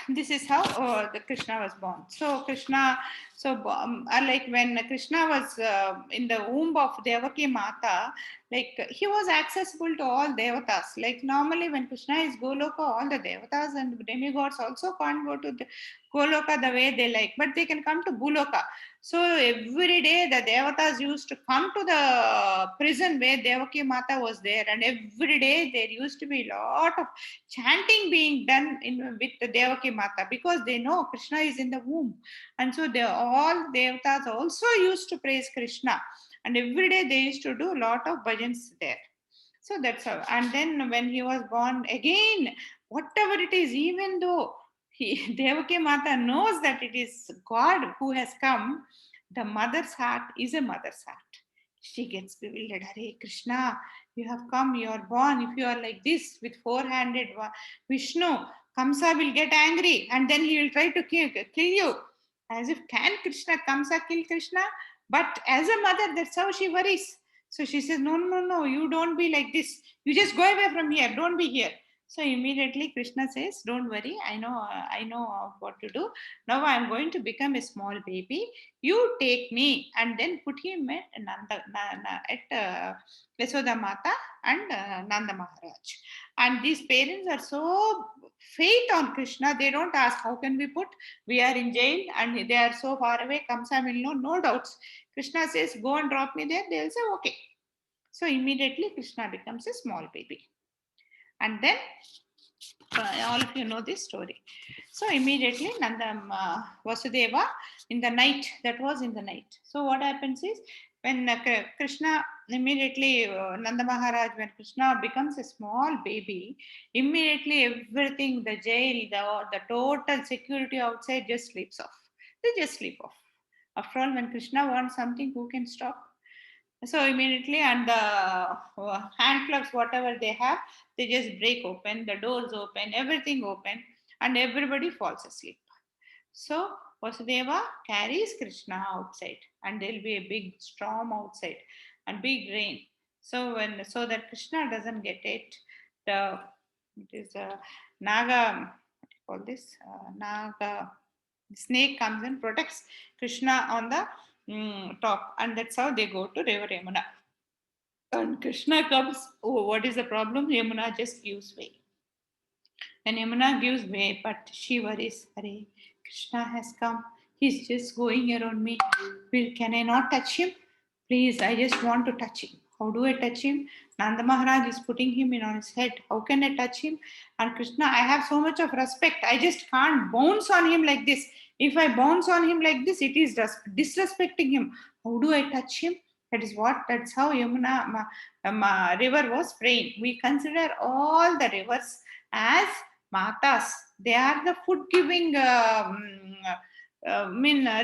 this is how the Krishna was born. So Krishna, like when Krishna was in the womb of Devaki Mata, like he was accessible to all devatas. Like normally when Krishna is Goloka, all the devatas and demigods also can't go to the Goloka the way they like, but they can come to Buloka. So every day the devatas used to come to the prison where Devaki Mata was there, and every day there used to be a lot of chanting being done with the Devaki Mata, because they know Krishna is in the womb. And so they all devatas also used to praise Krishna. And every day they used to do a lot of bhajans there. So that's how. And then when he was born again, whatever it is, even though Devaki Mata knows that it is God who has come, the mother's heart is a mother's heart. She gets bewildered. Hare Krishna, you have come, you are born. If you are like this with four-handed Vishnu, Kamsa will get angry and then he will try to kill you. As if, can Krishna, Kamsa kill Krishna? But as a mother, that's how she worries. So she says, no, no, no, you don't be like this. You just go away from here. Don't be here. So immediately Krishna says, don't worry, I know what to do. Now I'm going to become a small baby. You take me and then put him at Yasoda Mata and Nanda Maharaj. And these parents are so faith on Krishna, they don't ask, how can we put? We are in jail and they are so far away, Kamsa will know, no doubts. Krishna says, go and drop me there. They will say, okay. So immediately Krishna becomes a small baby. And then all of you know this story. So immediately Vasudeva, in the night, that was in the night. So what happens is, when Krishna immediately, Nanda Maharaj, when Krishna becomes a small baby, immediately everything, the jail, the total security outside just sleeps off. They just sleep off. After all, when Krishna wants something, who can stop? So immediately, and the hand plugs, whatever they have, they just break open, the doors open, everything open, and everybody falls asleep. So Vasudeva carries Krishna outside, and there'll be a big storm outside and big rain. So that Krishna doesn't get it, it is a Naga, what do you call this? Naga, snake comes and protects Krishna on the top, and that's how they go to River Yamuna. And Krishna comes, oh, what is the problem? Yamuna just gives way. And Yamuna gives way, but she worries, Hare, Krishna has come. He's just going around me. Can I not touch him? Please, I just want to touch him. How do I touch him? Nanda Maharaj is putting him in on his head. How can I touch him? And Krishna, I have so much of respect. I just can't bounce on him like this. If I bounce on him like this, it is disrespecting him. How do I touch him? That's how Yamuna river was framed. We consider all the rivers as matas. They are the food giving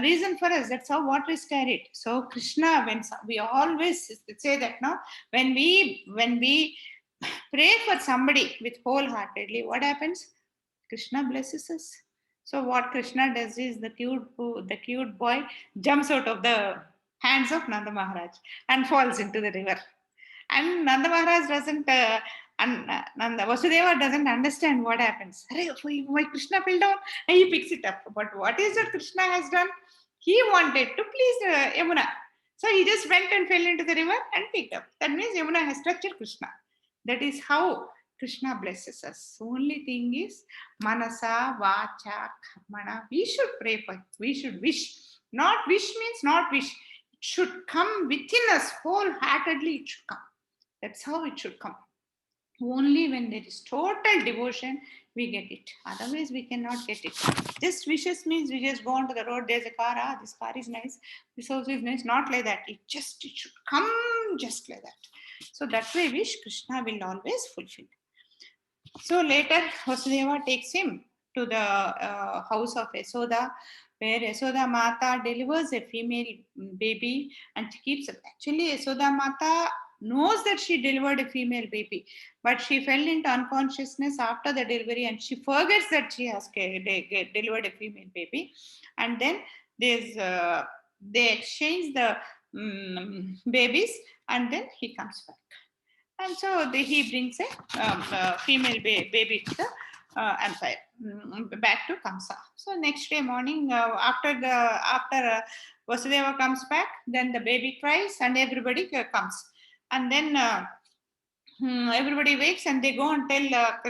reason for us. That's how water is carried. So Krishna, when we always say that now, when we pray for somebody with wholeheartedly, what happens? Krishna blesses us. So what Krishna does is, the cute boy jumps out of the hands of Nanda Maharaj and falls into the river. And Nanda Maharaj doesn't, Nanda Vasudeva doesn't understand what happens. Why Krishna fell down? And he picks it up. But what is that Krishna has done? He wanted to please Yamuna. So he just went and fell into the river and picked up. That means Yamuna has touched Krishna. That is how Krishna blesses us. The only thing is, manasa, vacha, karmana. We should pray for it. We should wish. Not wish means not wish. It should come within us wholeheartedly. It should come. That's how it should come. Only when there is total devotion, we get it. Otherwise, we cannot get it. Just wishes means we just go onto the road, there's a car, this car is nice, this house is nice. Not like that. It should come just like that. So that way, wish Krishna will always fulfill. So later, Vasudeva takes him to the house of Yasoda, where Yasoda Mata delivers a female baby and she keeps it. Actually, Yasoda Mata knows that she delivered a female baby, but she fell into unconsciousness after the delivery and she forgets that she has delivered a female baby. And then they exchange the babies, and then he comes back. And so he brings a female baby to the empire. Back to Kamsa. So next day morning, after Vasudeva comes back, then the baby cries and everybody comes, and then everybody wakes and they go and tell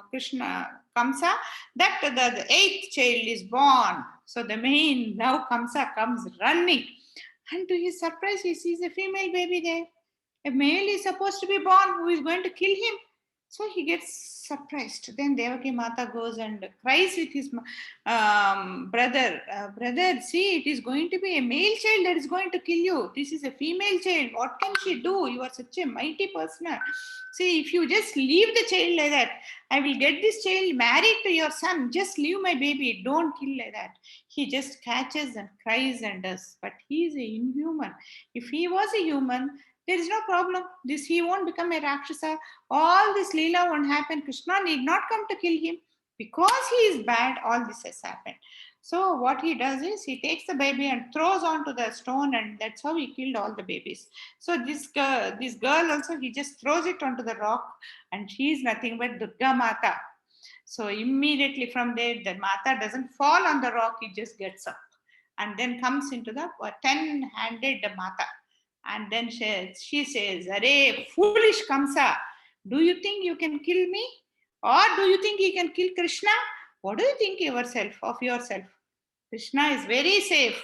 Krishna Kamsa that the eighth child is born. So the main now Kamsa comes running, and to his surprise, he sees a female baby there. A male is supposed to be born who is going to kill him. So he gets surprised. Then Devaki Mata goes and cries with his brother. Brother, see, it is going to be a male child that is going to kill you. This is a female child. What can she do? You are such a mighty person. See, if you just leave the child like that, I will get this child married to your son. Just leave my baby. Don't kill like that. He just catches and cries and does. But he is a inhuman. If he was a human, there is no problem. This he won't become a Rakshasa. All this Leela won't happen. Krishna need not come to kill him. Because he is bad, all this has happened. So what he does is he takes the baby and throws onto the stone, and that's how he killed all the babies. So this girl also, he just throws it onto the rock, and she is nothing but Durga Mata. So immediately from there, the Mata doesn't fall on the rock, it just gets up and then comes into the 10-handed Mata. And then she says, Arey, foolish Kamsa, do you think you can kill me? Or do you think you can kill Krishna? What do you think of yourself? Krishna is very safe.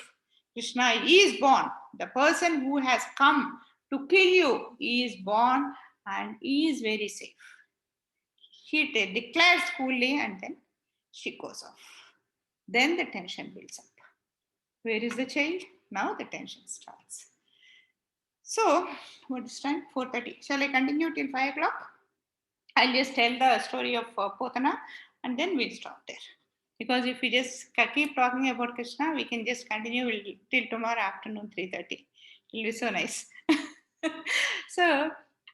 Krishna is born. The person who has come to kill you is born and is very safe. She declares coolly and then she goes off. Then the tension builds up. Where is the child? Now the tension starts. So, what is time? 4:30. Shall I continue till 5 o'clock? I'll just tell the story of Potana and then we'll stop there. Because if we just keep talking about Krishna, we can just continue till tomorrow afternoon 3:30. It'll be so nice.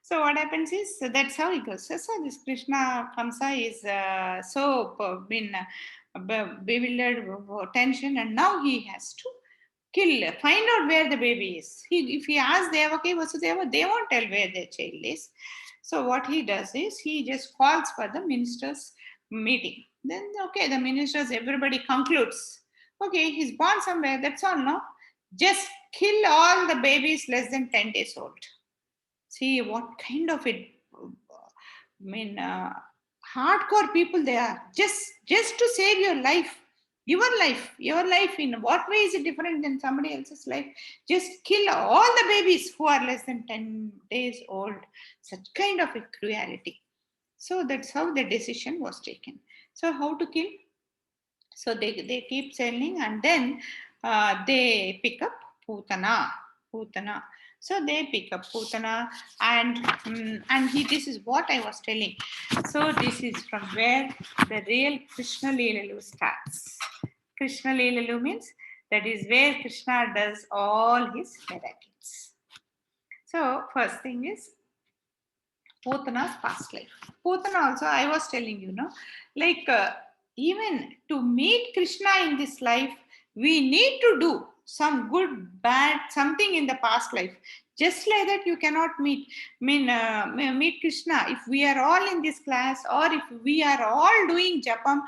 So what happens is, so that's how it goes. So this Krishna Kamsa is been bewildered, tension, and now he has to find out where the baby is. If he asks Devaki, Vasudeva, they won't tell where their child is. So what he does is he just calls for the ministers' meeting. Then okay, the ministers, everybody concludes. Okay, he's born somewhere. That's all, no? Just kill all the babies less than 10 days old. See what kind of hardcore people they are. Just to save your life. Your life, in what way is it different than somebody else's life? Just kill all the babies who are less than 10 days old. Such kind of a cruelty. So that's how the decision was taken. So how to kill? So they keep selling, and then they pick up Putana. So they pick up Putana, and this is what I was telling. So this is from where the real Krishna Leelalu starts. Krishna Leelalu means that is where Krishna does all his miracles. So first thing is Putana's past life. Putana also, I was telling you, even to meet Krishna in this life, we need to do some good, bad, something in the past life. Just like that, you cannot meet Krishna. If we are all in this class, or if we are all doing japam,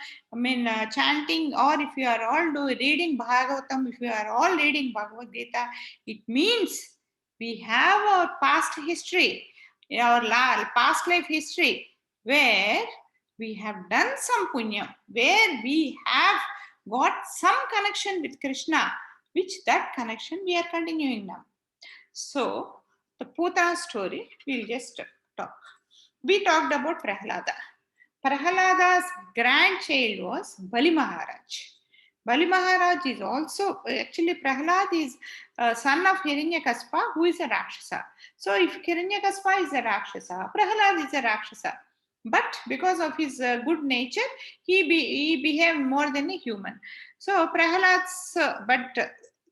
chanting, or if we are all reading Bhagavatam, if we are all reading Bhagavad Gita, it means we have our past history, our past life history, where we have done some punya, where we have got some connection with Krishna, which that connection we are continuing now. So, the Putana story, we'll just talk. We talked about Prahlada. Prahlada's grandchild was Bali Maharaj. Bali Maharaj is also, actually Prahlad is a son of Hiranyakaspa, who is a Rakshasa. So if Hiranyakaspa is a Rakshasa, Prahlad is a Rakshasa. But because of his good nature, he behaved more than a human. So Prahlad's, but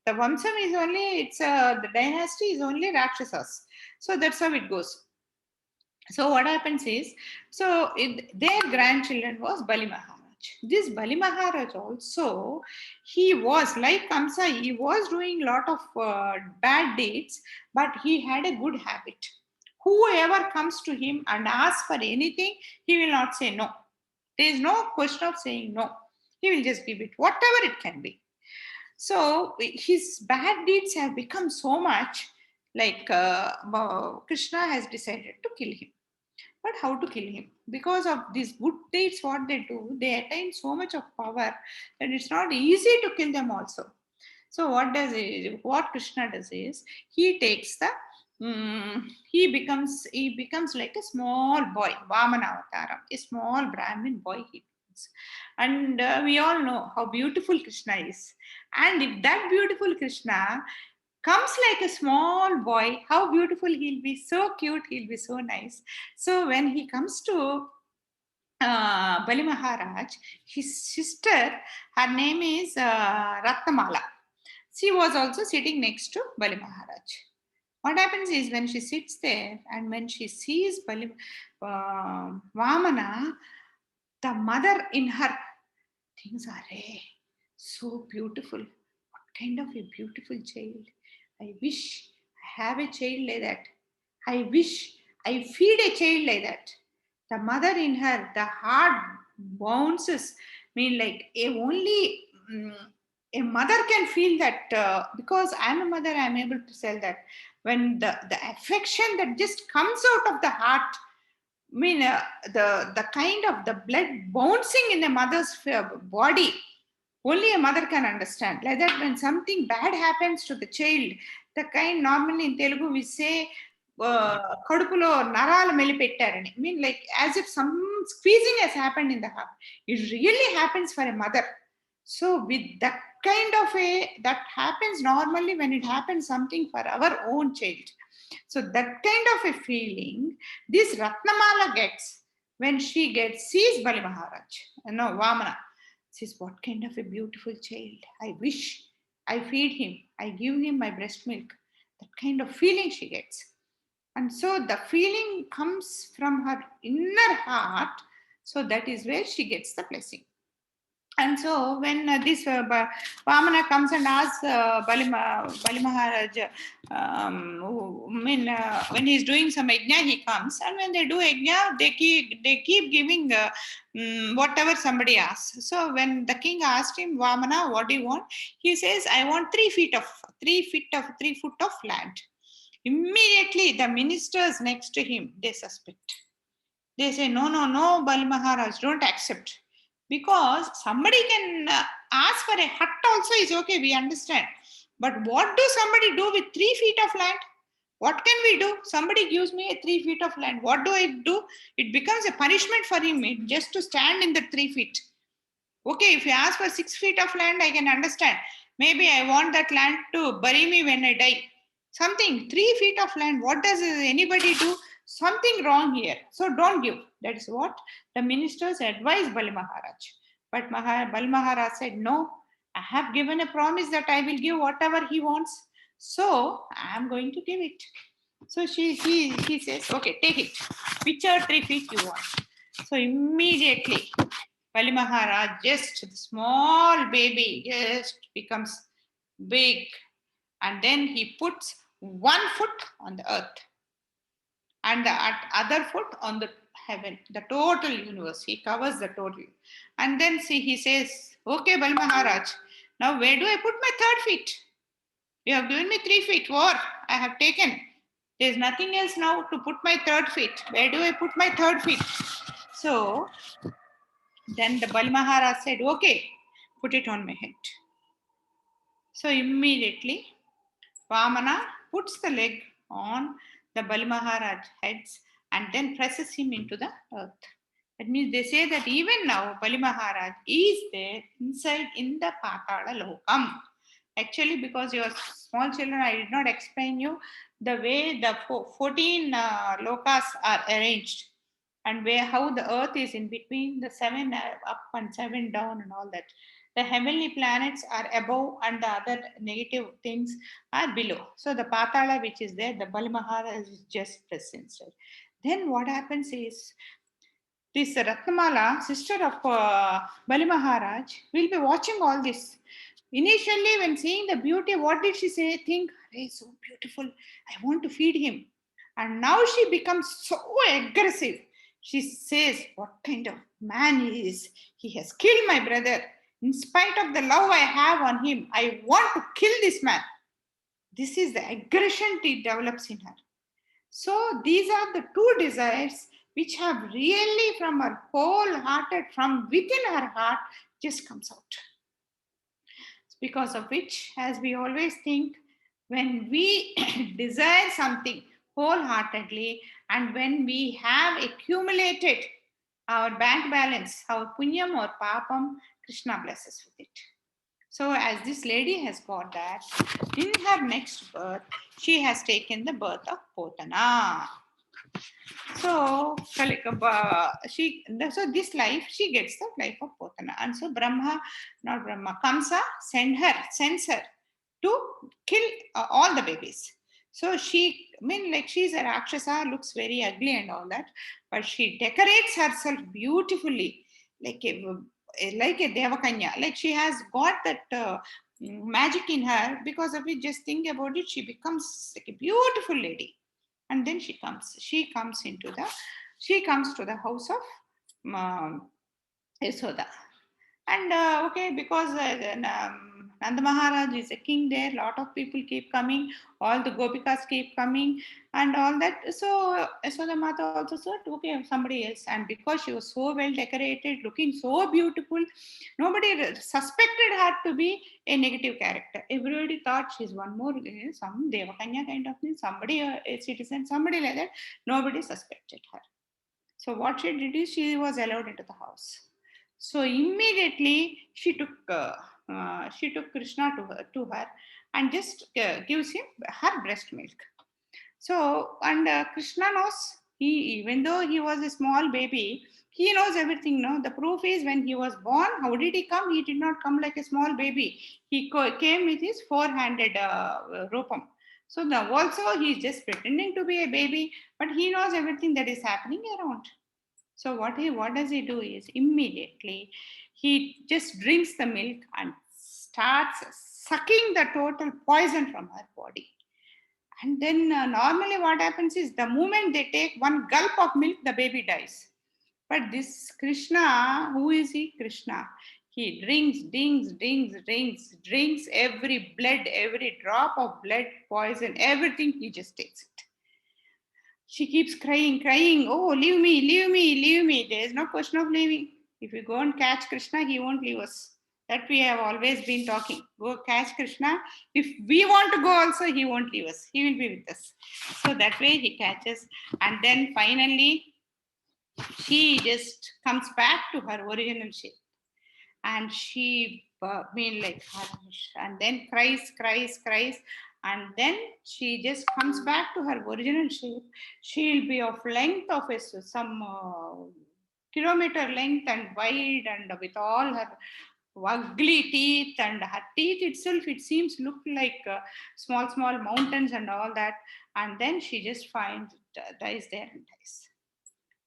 the Vamsam is only, the dynasty is only Rakshasas. So that's how it goes. So what happens is, their grandchildren was Bali Maharaj. This Bali Maharaj also, he was like Kamsa, he was doing a lot of bad deeds, but he had a good habit. Whoever comes to him and asks for anything, he will not say no. There is no question of saying no. He will just give it, whatever it can be. So his bad deeds have become so much, like Krishna has decided to kill him. But how to kill him? Because of these good deeds, what they do, they attain so much of power that it's not easy to kill them also. So what Krishna does is, he takes the he becomes like a small boy, Vamana Avataram, a small Brahmin boy he becomes. And we all know how beautiful Krishna is. And if that beautiful Krishna comes like a small boy, how beautiful he'll be, so cute, he'll be so nice. So when he comes to Bali Maharaj, his sister, her name is Ratnamala. She was also sitting next to Bali Maharaj. What happens is, when she sits there and when she sees Vamana, the mother in her thinks, "Arey, so beautiful. What kind of a beautiful child. I wish I have a child like that. I wish I feed a child like that." The mother in her, the heart bounces. I mean, like a mother can feel that, because I'm a mother, I'm able to tell that. When the affection that just comes out of the heart, I mean, the kind of the blood bouncing in a mother's body, only a mother can understand. Like that, when something bad happens to the child, the kind, normally in Telugu we say, kadupulo naralu melipettarani. I mean, like as if some squeezing has happened in the heart. It really happens for a mother. So with that kind of that happens normally when it happens something for our own child. So that kind of a feeling this Ratnamala gets when she sees Bali Maharaj, Vamana. Says, what kind of a beautiful child. I wish I feed him, I give him my breast milk. That kind of feeling she gets. And so the feeling comes from her inner heart. So that is where she gets the blessing. And so when this Vamana comes and asks Bali Maharaj, when he's doing some yajna, he comes, and when they do yajna, they keep giving whatever somebody asks. So when the king asked him, Vamana, what do you want? He says, I want 3 foot of land. Immediately, the ministers next to him, they suspect. They say, no, Bali Maharaj, don't accept. Because somebody can ask for a hut also is okay, we understand. But what do somebody do with 3 feet of land? What can we do? Somebody gives me a 3 feet of land. What do I do? It becomes a punishment for him just to stand in the 3 feet. Okay, if you ask for 6 feet of land, I can understand. Maybe I want that land to bury me when I die. Something, 3 feet of land, what does anybody do? Something wrong here. So don't give. That is what the ministers advised Bali Maharaj. But Bali Maharaj said, no, I have given a promise that I will give whatever he wants. So I am going to give it. So he says, okay, take it. Whichever 3 feet you want. So immediately, Bali Maharaj, just the small baby, just becomes big. And then he puts 1 foot on the earth and the other foot on the heaven, the total universe. He covers the total. And then he says, okay, Bali Maharaj, now where do I put my 3rd feet? You have given me 3 feet. What? I have taken. There's nothing else now to put my 3rd feet. Where do I put my 3rd feet? So then the Bali Maharaj said, okay, put it on my head. So immediately, Vamana puts the leg on the Bali Maharaj heads and then presses him into the earth. That means they say that even now Bali Maharaj is there inside in the Patala Lokam. Actually, because you are small children, I did not explain you the way the 14 lokas are arranged and how the earth is in between the 7 up and 7 down and all that. The heavenly planets are above and the other negative things are below. So the Patala which is there, the Bali Maharaj is just present. Then what happens is, this Ratnamala, sister of Bali Maharaj, will be watching all this. Initially, when seeing the beauty, what did she say? Think, hey, so beautiful. I want to feed him. And now she becomes so aggressive. She says, what kind of man he is? He has killed my brother. In spite of the love I have on him, I want to kill this man. This is the aggression it develops in her. So these are the two desires which have really from her wholehearted, from within her heart, just comes out. Because of which, as we always think, when we desire something wholeheartedly and when we have accumulated our bank balance, our punyam or papam, Krishna blesses with it. So as this lady has got that, in her next birth, she has taken the birth of Potana. So, so this life, she gets the life of Potana. And so Kamsa sends her to kill all the babies. So she's a Rakshasa, looks very ugly and all that, but she decorates herself beautifully, like a Devakanya. Like she has got that magic in her, because of it, just think about it, she becomes like a beautiful lady. And then she comes to the house of Yasoda. And because Nanda Maharaj is a king there, lot of people keep coming, all the gopikas keep coming, and all that. So Yasoda Mata also said, okay, somebody else. And because she was so well decorated, looking so beautiful, nobody suspected her to be a negative character. Everybody thought she's one more, some Devakanya kind of thing, somebody, a citizen, somebody like that. Nobody suspected her. So what she did is she was allowed into the house. So immediately she took Krishna to her and just gives him her breast milk. So and Krishna knows, even though he was a small baby, he knows everything. No, the proof is when he was born. How did he come? He did not come like a small baby. He came with his four-handed ropam. So now also he is just pretending to be a baby, but he knows everything that is happening around. So what does he do is immediately he just drinks the milk and starts sucking the total poison from her body. And then normally what happens is the moment they take one gulp of milk, the baby dies. But this Krishna, who is he? Krishna. He drinks every blood, every drop of blood, poison, everything, he just takes it. She keeps crying, oh, leave me. There is no question of leaving. If you go and catch Krishna, he won't leave us. That we have always been talking. Go catch Krishna. If we want to go also, he won't leave us. He will be with us. So that way he catches. And then finally, she just comes back to her original shape. And she and then cries, and then she just comes back to her original shape. She'll be of length of some kilometer length and wide, and with all her ugly teeth, and her teeth itself, it seems, look like small mountains and all that. And then she just dies there and dies.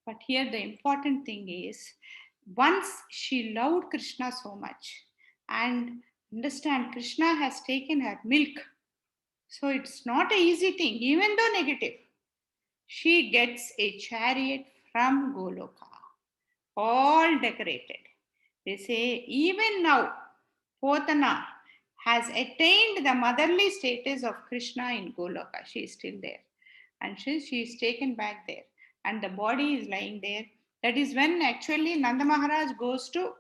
But here the important thing is, once she loved Krishna so much, and understand Krishna has taken her milk, so it's not an easy thing, even though negative. She gets a chariot from Goloka, all decorated. They say even now, Potana has attained the motherly status of Krishna in Goloka. She is still there. And she is taken back there. And the body is lying there. That is when actually Nanda Maharaj goes to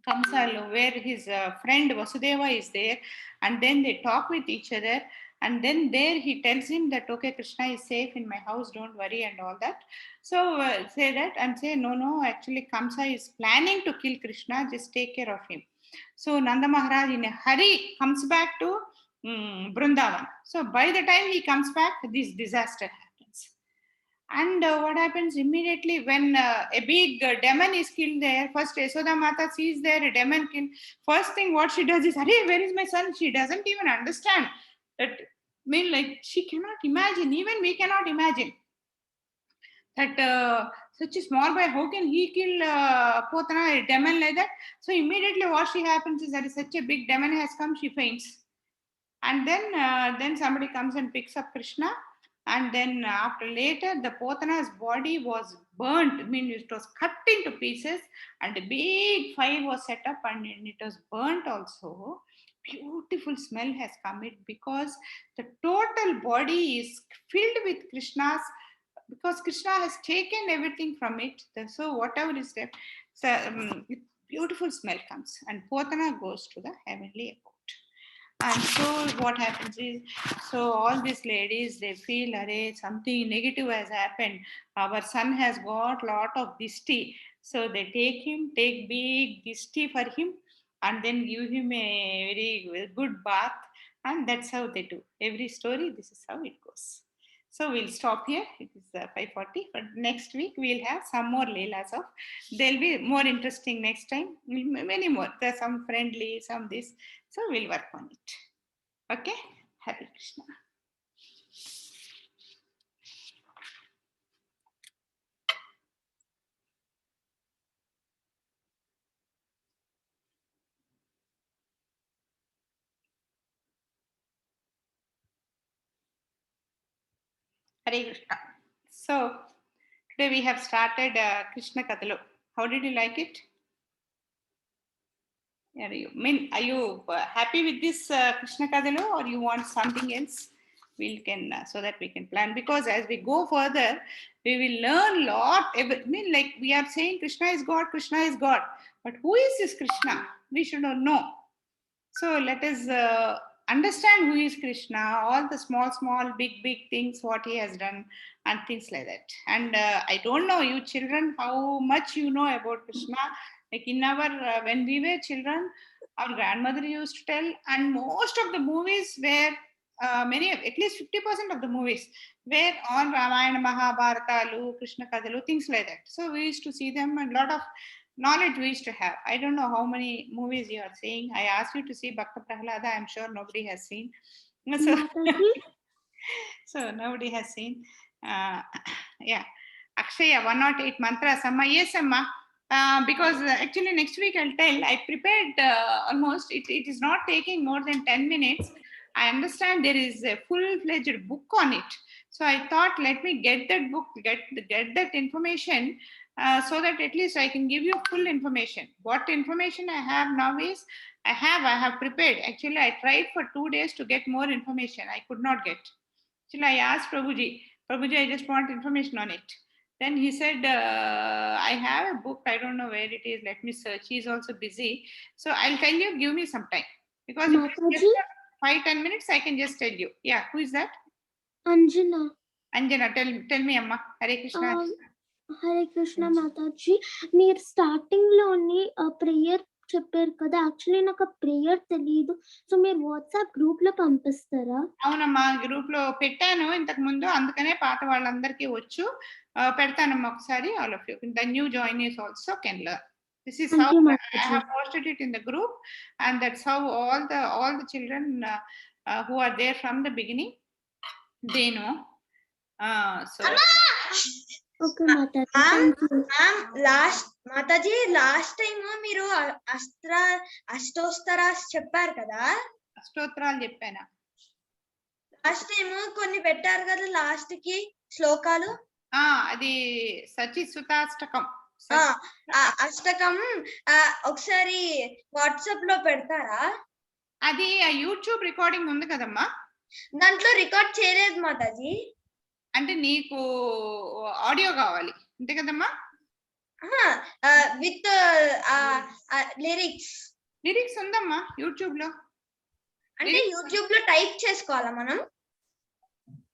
Kamsa, where his friend Vasudeva is there, and then they talk with each other, and then there he tells him that, okay, Krishna is safe in my house, don't worry, and all that. So say that and say, no, actually Kamsa is planning to kill Krishna, just take care of him. So Nanda Maharaj in a hurry comes back to Brindavan. So by the time he comes back, this disaster happens. And what happens immediately when a big demon is killed there? First, Yasoda Mata sees there a demon killed. First thing what she does is, "Hey, where is my son?" She doesn't even understand that. Like she cannot imagine. Even we cannot imagine that such a small boy. How can he kill Potana, a demon like that? So immediately what she happens is that such a big demon has come. She faints, and then somebody comes and picks up Krishna. And then after later, the Potana's body was burnt. I mean, it was cut into pieces, and a big fire was set up, and it was burnt also. Beautiful smell has come it because the total body is filled with Krishna's, because Krishna has taken everything from it. So whatever is left, so beautiful smell comes, and Potana goes to the heavenly abode. And so what happens is, so all these ladies, they feel, array, something negative has happened. Our son has got lot of dishti. So they take big dishti for him, and then give him a very good bath. And that's how they do. Every story, this is how it goes. So we'll stop here. It is 5:40. But next week we'll have some more leelas of. They'll be more interesting next time. Many more. There's some friendly, some this. So we'll work on it. Okay? Hare Krishna. Hare Krishna. So today we have started Krishna Katha. How did you like it? Are you happy with this Krishna Katha, or you want something else? We can so that we can plan, because as we go further, we will learn lot. Like we are saying, Krishna is God, Krishna is God, but who is this Krishna? We should not know. So let us understand who is Krishna, all the small, big things, what he has done, and things like that. And I don't know, you children, how much you know about Krishna. Like in our, when we were children, our grandmother used to tell, and most of the movies were, at least 50% of the movies were on Ramayana, Mahabharata, Krishna Katha, things like that. So we used to see them, and a lot of knowledge we used to have. I don't know how many movies you are saying. I asked you to see Bhakta Prahlada. I'm sure nobody has seen. So, so nobody has seen. Yeah. Akshaya, 108 mantras. Amma, yes, Amma. Because actually next week I'll tell. I prepared almost. It is not taking more than 10 minutes. I understand there is a full-fledged book on it. So I thought, let me get that book, get that information, so that at least I can give you full information. What information I have now is, I have prepared. Actually, I tried for 2 days to get more information. I could not get. Actually, I asked Prabhuji, I just want information on it. Then he said, I have a book. I don't know where it is. Let me search. He's also busy. So I'll tell you, give me some time. Because if it's just 5-10 minutes, I can just tell you. Yeah, who is that? Anjana. Anjana, tell me, Amma. Hare Krishna. Hare Krishna Mataji, మీరు starting లోని prayer చెప్పారు కదా, actually నాకు ఆ prayer తెలియదు. So మీరు WhatsApp group లో పంపిస్తారా? అవునమ్మా, గ్రూప్ లో పెట్టాను ఇంతకు ముందు, అందుకనే పాత వాళ్ళందరికీ వచ్చు. పెడతానమ్మా ఒకసారి. All of you, the new joiners also can learn. This is how I have posted it in the group, and that's how all the children who are there from the beginning, they know. So okay Mataji. Mataji, last time మీరు అష్టోత్తరాస్ చెప్పారు కదా. అష్టోత్తరాలు చెప్పానా? Last time కొన్ని పెట్టారు కదా last కి శ్లోకాలు. అది సచి సుతాష్టకం. అష్టకం ఒకసారి వాట్సాప్ లో పెడతారా? అది యూట్యూబ్ రికార్డింగ్ ఉంది కదమ్మా, దాంట్లో రికార్డ్ చేయలేదు మాతాజీ. అంటే నీకు ఆడియో కావాలి అంతే కదమ్మా? విత్ లిరిక్స్ ఉందమ్మా యూట్యూబ్ లో. అంటే యూట్యూబ్ లో టైప్ చేసుకోవాలా మనం?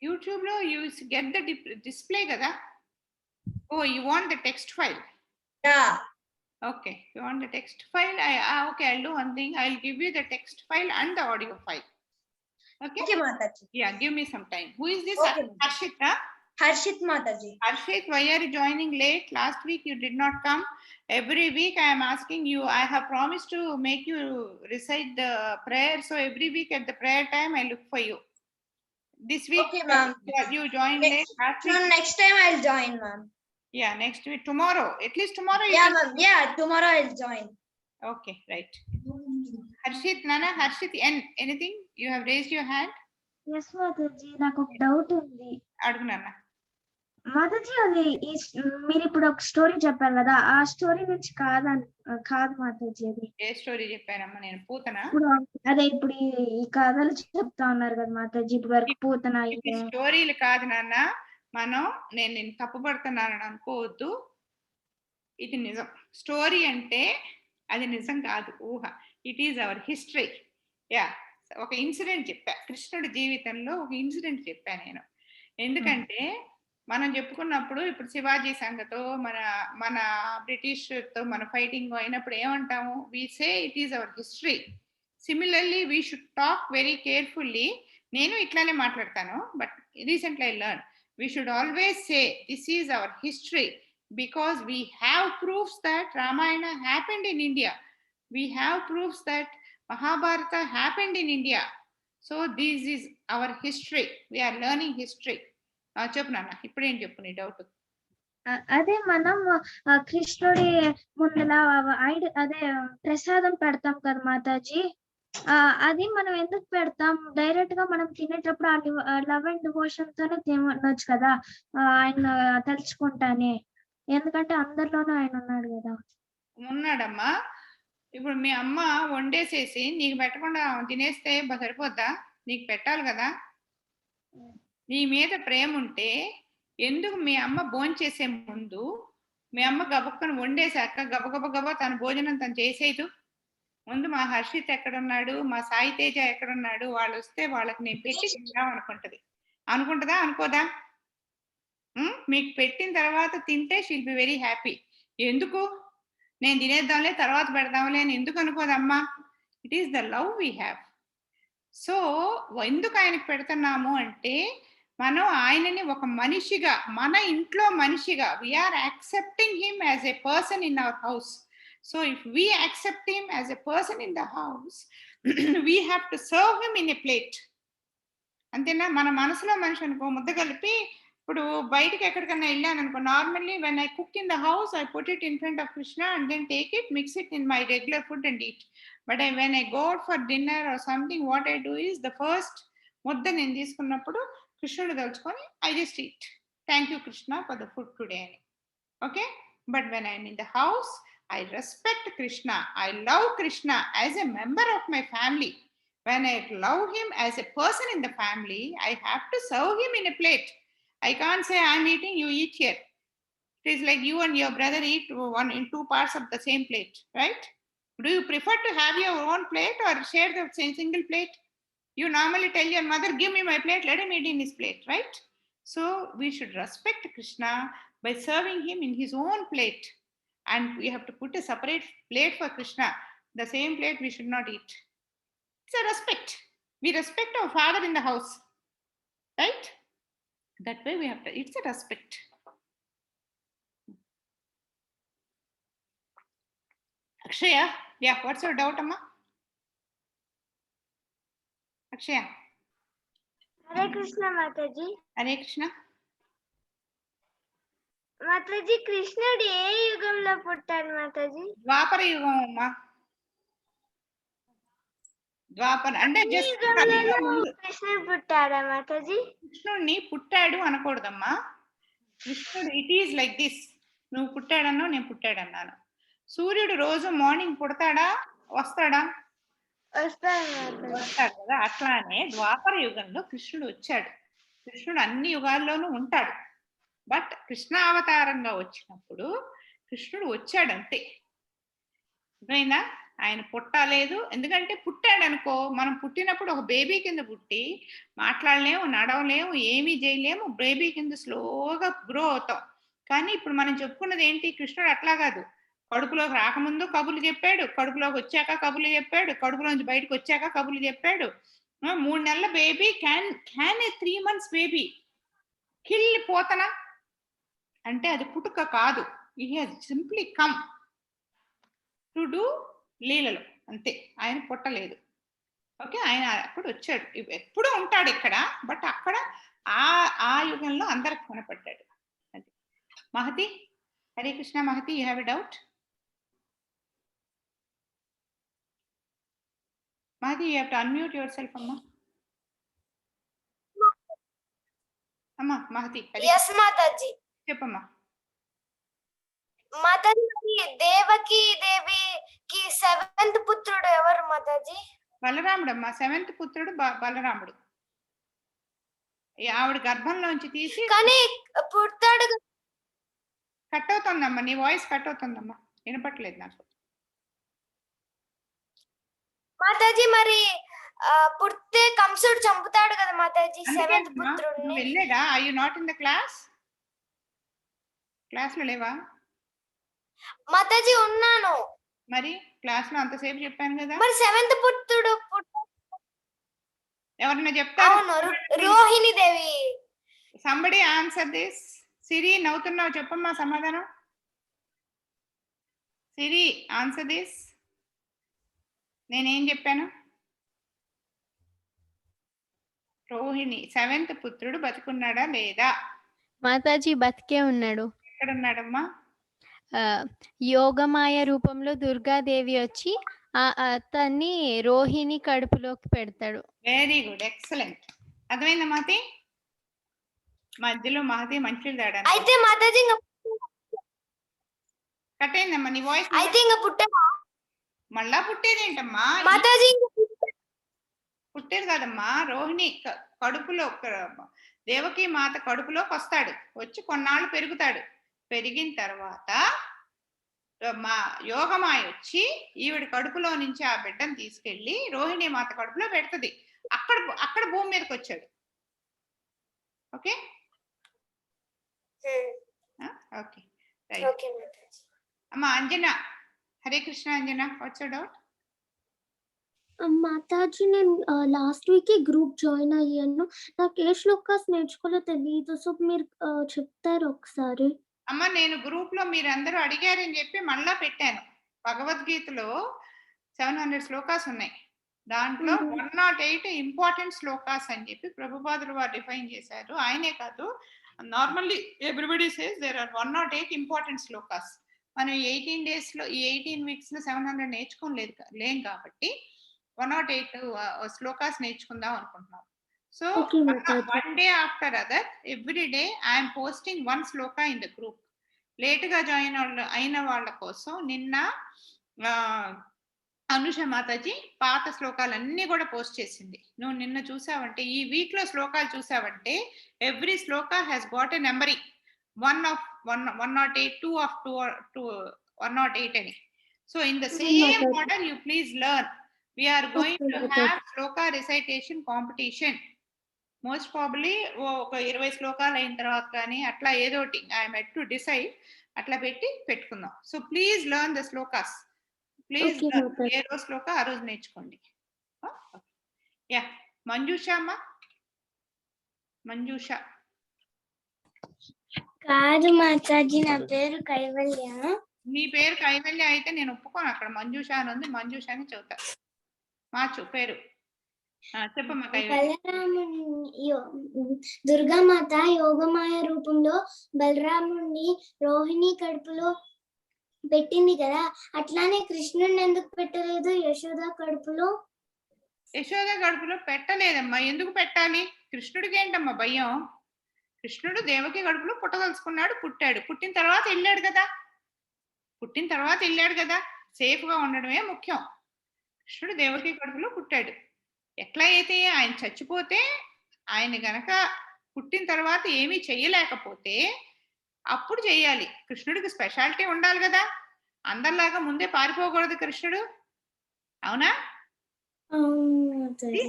యూట్యూబ్ లో యూ గెట్ ద డిస్ప్లే కదా. Oh, you want the text file? Yeah. Okay, you want the text file? Okay, I'll do one thing. I'll give you the text file and the audio file. Okay, Mataji. Yeah, give me some time. Who is this? Okay. Harshit, huh? Harshit Mataji. Harshit, why are you joining late? Last week you did not come. Every week I am asking you. I have promised to make you recite the prayer. So every week at the prayer time I look for you. This week, okay, ma'am. You joined late. So next time I'll join, ma'am. Yeah, next week, tomorrow. At least tomorrow. Yeah, ma'am. Yeah, tomorrow I'll join. Okay, right. Harshit, Nana, Harshit, anything? You have raised your hand? Yes, Mataji. నాకు ఒక doubt ఉంది. అడుగు నాన్న. మాతాజీ అది మీరు ఇప్పుడు ఒక story చెప్పారు కదా, ఆ స్టోరీ నుంచి కాదు మాతాజీ. అది ఏ స్టోరీ చెప్పానమ్మా నేను? పూతన. ఇప్పుడు అదే ఇప్పుడు ఈ కథలు చెప్తా ఉన్నారు కదా మాతాజీ, ఇప్పుడు వరకు పూతన. ఇది స్టోరీలు కాదు నాన్న. నేను తప్పుపడుతున్నానని అనుకోవద్దు. ఇది నిజం. స్టోరీ అంటే అది నిజం కాదు, ఊహ. It is our history. Yeah, ఒక ఇన్సిడెంట్ చెప్పా, కృష్ణుడి జీవితంలో ఒక ఇన్సిడెంట్ చెప్పా నేను. ఎందుకంటే మనం చెప్పుకున్నప్పుడు ఇప్పుడు శివాజీ సంగతో మన మన బ్రిటిష్ తో మన ఫైటింగ్ అయినప్పుడు ఏమంటాము? We say it is our history. Similarly we should talk very carefully. నేను ఇట్లానే మాట్లాడతాను, but recently I learn we should always say this is our history, because we have proofs that Ramayana happened in India. We have proofs that Mahabharata happened in India. So this is our history. We are learning history. చెప్పు నాన్న, ఇప్పుడేం చెప్పు నీ doubt? అదే మనం కృష్ణుడి ముందులా అదే ప్రసాదం పెడతాం కదా మాతాజీ, అది మనం ఎందుకు పెడతాం? డైరెక్ట్ గా మనం తినేటప్పుడు లవ్ అండ్ డివోషన్ తోనే తినొచ్చు కదా, ఆయన తలుచుకుంటానే. ఎందుకంటే అందరిలోనూ ఆయన ఉన్నాడు కదా. ఉన్నాడమ్మా. ఇప్పుడు మీ అమ్మ వండేసేసి నీకు పెట్టకుండా తినేస్తే సరిపోద్దా? నీకు పెట్టాలి కదా. నీ మీద ప్రేమ ఉంటే ఎందుకు మీ అమ్మ భోంచేసే ముందు మీ అమ్మ గబక్కను వండేశాక గబగబ తన భోజనం తను చేసేదు? ముందు మా హర్షిత్ ఎక్కడున్నాడు, మా సాయి తేజ ఎక్కడున్నాడు, వాళ్ళు వస్తే వాళ్ళకి నేను పెట్టి తిందాం అనుకుంటుందా? అనుకోదా? మీకు పెట్టిన తర్వాత తింటే షీల్ బి వెరీ హ్యాపీ. ఎందుకు నేను తినేద్దాంలే తర్వాత పెడదాంలే అని ఎందుకు అనుకోదమ్మా? It is the love we have. So ఎందుకు ఆయనకు పెడుతున్నాము అంటే, మనం ఆయనని ఒక మనిషిగా, మన ఇంట్లో మనిషిగా, we are accepting him as a person in our house. So if we accept him as a person in the house, we have to serve him in a plate. అంతేనా? మన మనసులో మనిషి అనుకో, ముద్ద కలిపి ఇప్పుడు బయటకి ఎక్కడికన్నా వెళ్ళాను అనుకో, normally when I cook in the house I put it in front of Krishna and then take it, mix it in my regular food and eat. But when I go out for dinner or something, what I do is the first ముద్ద నేను తీసుకున్నప్పుడు కృష్ణుడు తలుచుకొని I just eat, thank you Krishna for the food today అని. Okay? But when I'm in the house, I respect Krishna. I love Krishna as a member of my family. When I love him as a person in the family, I have to serve him in a plate. I can't say I'm eating, you eat here. It is like you and your brother eat in two parts of the same plate, right? Do you prefer to have your own plate or share the single plate? You normally tell your mother, give me my plate, let him eat in his plate, right? So we should respect Krishna by serving him in his own plate. And we have to put a separate plate for Krishna. The same plate we should not eat. It's a respect. We respect our father in the house, right? That way we have to, it's a respect. Akshaya, yeah, what's your doubt, Amma? Akshaya. Hare Krishna Mataji. Hare Krishna. Mataji, కృష్ణుడు ఏ యుగంలో పుట్టాడు మాతాజీ? ద్వాపర యుగం అమ్మా. ద్వాపర అంటే just కృష్ణుడు పుట్టాడా మాతాజీ? కృష్ణుడిని పుట్టాడు అనకూడదమ్మా. కృష్ణుడు ఇట్ ఈజ్ లైక్ దిస్. నువ్వు పుట్టాడన్నావు, నేను పుట్టాడన్నాను. సూర్యుడు రోజు మార్నింగ్ పుడతాడా వస్తాడా? వస్తాడు కదా. అట్లానే ద్వాపర యుగంలో కృష్ణుడు వచ్చాడు. కృష్ణుడు అన్ని యుగాల్లోనూ ఉంటాడు. బట్ కృష్ణ అవతారంగా వచ్చినప్పుడు కృష్ణుడు వచ్చాడు అంతే. అర్థమైందా? ఆయన పుట్టలేదు. ఎందుకంటే పుట్టాడు అనుకో, మనం పుట్టినప్పుడు ఒక బేబీ కింద పుట్టి మాట్లాడలేము, నడవలేము, ఏమీ చేయలేము. బేబీ కింద స్లోగా గ్రో అవుతాం. కానీ ఇప్పుడు మనం చెప్పుకున్నది ఏంటి? కృష్ణుడు అట్లా కాదు. కడుపులోకి రాకముందు కబుర్లు చెప్పాడు, కడుపులోకి వచ్చాక కబుర్లు చెప్పాడు, కడుపులోంచి బయటకు వచ్చాక కబుర్లు చెప్పాడు. 3 నెలల baby can a 3 months baby kill పోతనా అంటే అది పుట్టుక కాదు. He has simply come to do లీలలు అంతే. ఆయన పుట్టలేదు. ఓకే? ఆయన అప్పుడు వచ్చాడు. ఎప్పుడు ఉంటాడు ఇక్కడ, బట్ అక్కడ ఆ యుగంలో అందరికి కనపడ్డాడు. అది Mahathi. Hare Krishna. Mahathi, you have a doubt? Mahdi, you have to unmute yourself, Amma. అమ్మా మహతి ఎస్ మాతాజీ. చెప్పమ్మా. మాతాజీ దేవకి దేవికి 7th పుత్రుడు ఎవరు మాతాజీ? బలరాముడమ్మా. 7th పుత్రుడు బలరాముడు. ఆవిడ గర్భంలోంచి తీసి. కానీ పుట్టాడు. కట్ అవుతుందమ్మా, నీ వాయిస్ కట్ అవుతుందమ్మా, వినపట్లేదు నాకు. మాతాజీ మరి పుడితే కంసుడు చంపుతాడు కదా మాతాజీ 7th పుత్రుడిని. వెళ్ళేదా? I you not in the class? Class లో లేవా మాతాజీ? ఉన్నాను. మరి క్లాస్ లో అంతసేపు చెప్పాను కదా. మరి 7th పుత్రుడు ఎవరైనా చెప్తారు? అవును, Rohini Devi. Somebody answer this. Siri నవ్వుతున్నావు, చెప్పమ్మా సమాధానం. Siri answer this. నేనేం చెప్పాను? రోహిణి 7th పుత్రుడు బతుకున్నాడా లేదా? మాతాజీ బతికే ఉన్నాడు. ఎక్కడ ఉన్నాడమ్మా? యోగమాయ రూపంలో దుర్గాదేవి వచ్చి అతన్ని రోహిణి కడుపులోకి పెడతాడు. Very good, excellent. అర్థమైందా మహతి? మధ్యలో మహతి మంచిలు తేడా. అయితే మాతాజీ కట్ అయిందమ్మా నీ వాయిస్. అయితే ఇంకా పుట్టాడా? మళ్ళా పుట్టేదేంటమ్మా మాతాజీ? పుట్టేది కదమ్మా, రోహిణి కడుపులో, దేవకి మాత కడుపులోకి వస్తాడు. వచ్చి కొన్నాళ్ళు పెరుగుతాడు. పెరిగిన తర్వాత మా యోగమాయ వచ్చి ఈవిడ కడుపులో నుంచి ఆ బిడ్డను తీసుకెళ్లి రోహిణి మాత కడుపులో పెడుతుంది. అక్కడ భూమి మీదకి వచ్చాడు. Okay okay right. అమ్మా అంజన, హరే కృష్ణ. అంజన, వాట్స్ యువర్ డౌట్? మాతాజీ నేను లాస్ట్ వీక్ గ్రూప్ జాయిన్ అయ్యాను. నాకు ఏ శ్లోకాస్ నేర్చుకోలో తెలియదు, సో మీరు చెప్తారు ఒకసారి? అమ్మ నేను గ్రూప్ లో మీరందరూ అడిగారని చెప్పి మళ్ళా పెట్టాను. భగవద్గీతలో 700 శ్లోకాస్ ఉన్నాయి. దాంట్లో 108 ఇంపార్టెంట్ శ్లోకాస్ అని చెప్పి ప్రభుపాదులు వారు డిఫైన్ చేశారు. ఆయనే కాదు, normally everybody says there are 108 important శ్లోకాస్. మనం 18 days లో, ఈ 18 weeks లో 700 లేం కాబట్టి 108 శ్లోకాస్ నేర్చుకుందాం అనుకుంటున్నాం. So one day after other, every day I am posting one sloka in the group. లేటుగా జాయిన్ అయిన వాళ్ళ కోసం నిన్న అనుష మాతాజీ పాత శ్లోకాలన్నీ కూడా పోస్ట్ చేసింది. నువ్వు నిన్న చూసావంటే, ఈ వీక్ లో శ్లోకాలు చూసావంటే, every shloka has got a numbering. 108, 2 of 108 అని. So in the same model you please learn. We are going to have sloka recitation competition. Most probably ఒక 20 శ్లోకాలు అయిన తర్వాత కానీ అట్లా ఏదోటి ఐఎమ్ ఎట్ టు డిసైడ్, అట్లా పెట్టుకుందాం. So please learn the shlokas. Please ఏ రోజు శ్లోక ఆ రోజు నేర్చుకోండి. యా మంజుష అమ్మా. మంజుష. కాదు మాతాజీ, నా పేరు కైవల్య. నీ పేరు కైవల్య అయితే నేను ఒప్పుకోను. అక్కడ మంజుష అని ఉంది, మంజుష అని చెబుతా. మార్చు పేరు. చెప్పమ్మా కైవల్య. దుర్గామాత యోగమాయ రూపంలో బలరాముడిని రోహిణి కడుపులో పెట్టింది కదా, అట్లానే కృష్ణుడిని ఎందుకు పెట్టలేదు యశోద కడుపులో? యశోద కడుపులో పెట్టలేదమ్మా. ఎందుకు పెట్టాలి? కృష్ణుడికి ఏంటమ్మా భయం? కృష్ణుడు దేవకి కడుపులో పుట్టదలుచుకున్నాడు, పుట్టాడు. పుట్టిన తర్వాత వెళ్ళాడు కదా. సేఫ్ గా ఉండడమే ముఖ్యం. కృష్ణుడు దేవకి కడుపులో పుట్టాడు. ఎట్లా అయితే ఆయన చచ్చిపోతే, ఆయన గనక పుట్టిన తర్వాత ఏమీ చెయ్యలేకపోతే అప్పుడు చెయ్యాలి. కృష్ణుడికి స్పెషాలిటీ ఉండాలి కదా. అందరిలాగా ముందే పారిపోకూడదు కృష్ణుడు. అవునా?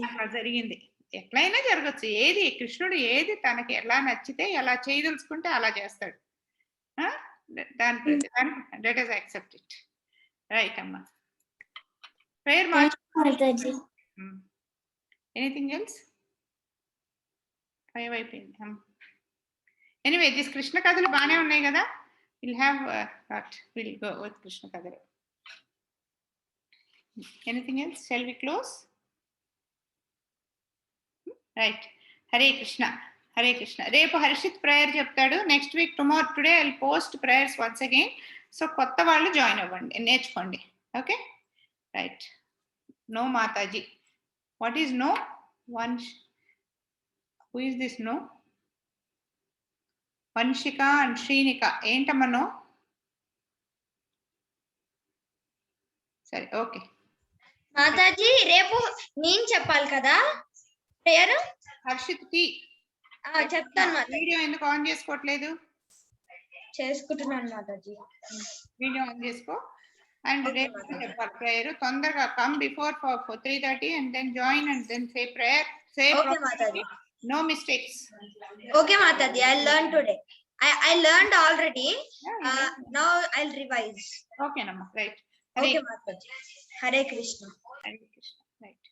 అట్లా జరిగింది. ఎట్లయినా జరగచ్చు. కృష్ణుడు ఏది తనకి ఎలా నచ్చితే, ఎలా చేయదలుచుకుంటే అలా చేస్తాడు. దాని ప్రతి let us accept it. Right అమ్మా. పేరు మార్చు. Anything else? 5 అయిపోయింది. ఎనీవే దిస్ కృష్ణ కథలు బాగానే ఉన్నాయి కదా. విల్ గో విత్ కృష్ణ కథలు. Anything else? Shall we close? Right. Hare Krishna. Hare Krishna. రేపు హర్షిత్ ప్రేయర్ చెప్తాడు. Next week today I will post prayers once again. So కొత్త వాళ్ళు జాయిన్ అవ్వండి, నేర్చుకోండి. Okay right. No Mataji. What is no? Who is this no? Vanshika and Srinika ఏంటమ్మనో సరే okay Mataji రేపు నేను చెప్పాలి కదా ప్రేయర్. హర్షిత్ కి చెప్తాను మాతాజీ. వీడియో ఎందుకు ఆన్ చేసుకోవట్లేదు? చేసుకుంటున్నాను మాతాజీ. వీడియో ఆన్ చేసుకో అండ్ రేపు చెప్పాలి ప్రేయర్. తొందరగా come before 3:30 and then join and then say prayer. Say Okay, Mataji. No mistakes. Okay, Mataji. I'll learn today. I learned already. Now I'll revise. Okay, Namma. Right. Okay, Mataji. Hare Krishna. Hare Krishna. Right.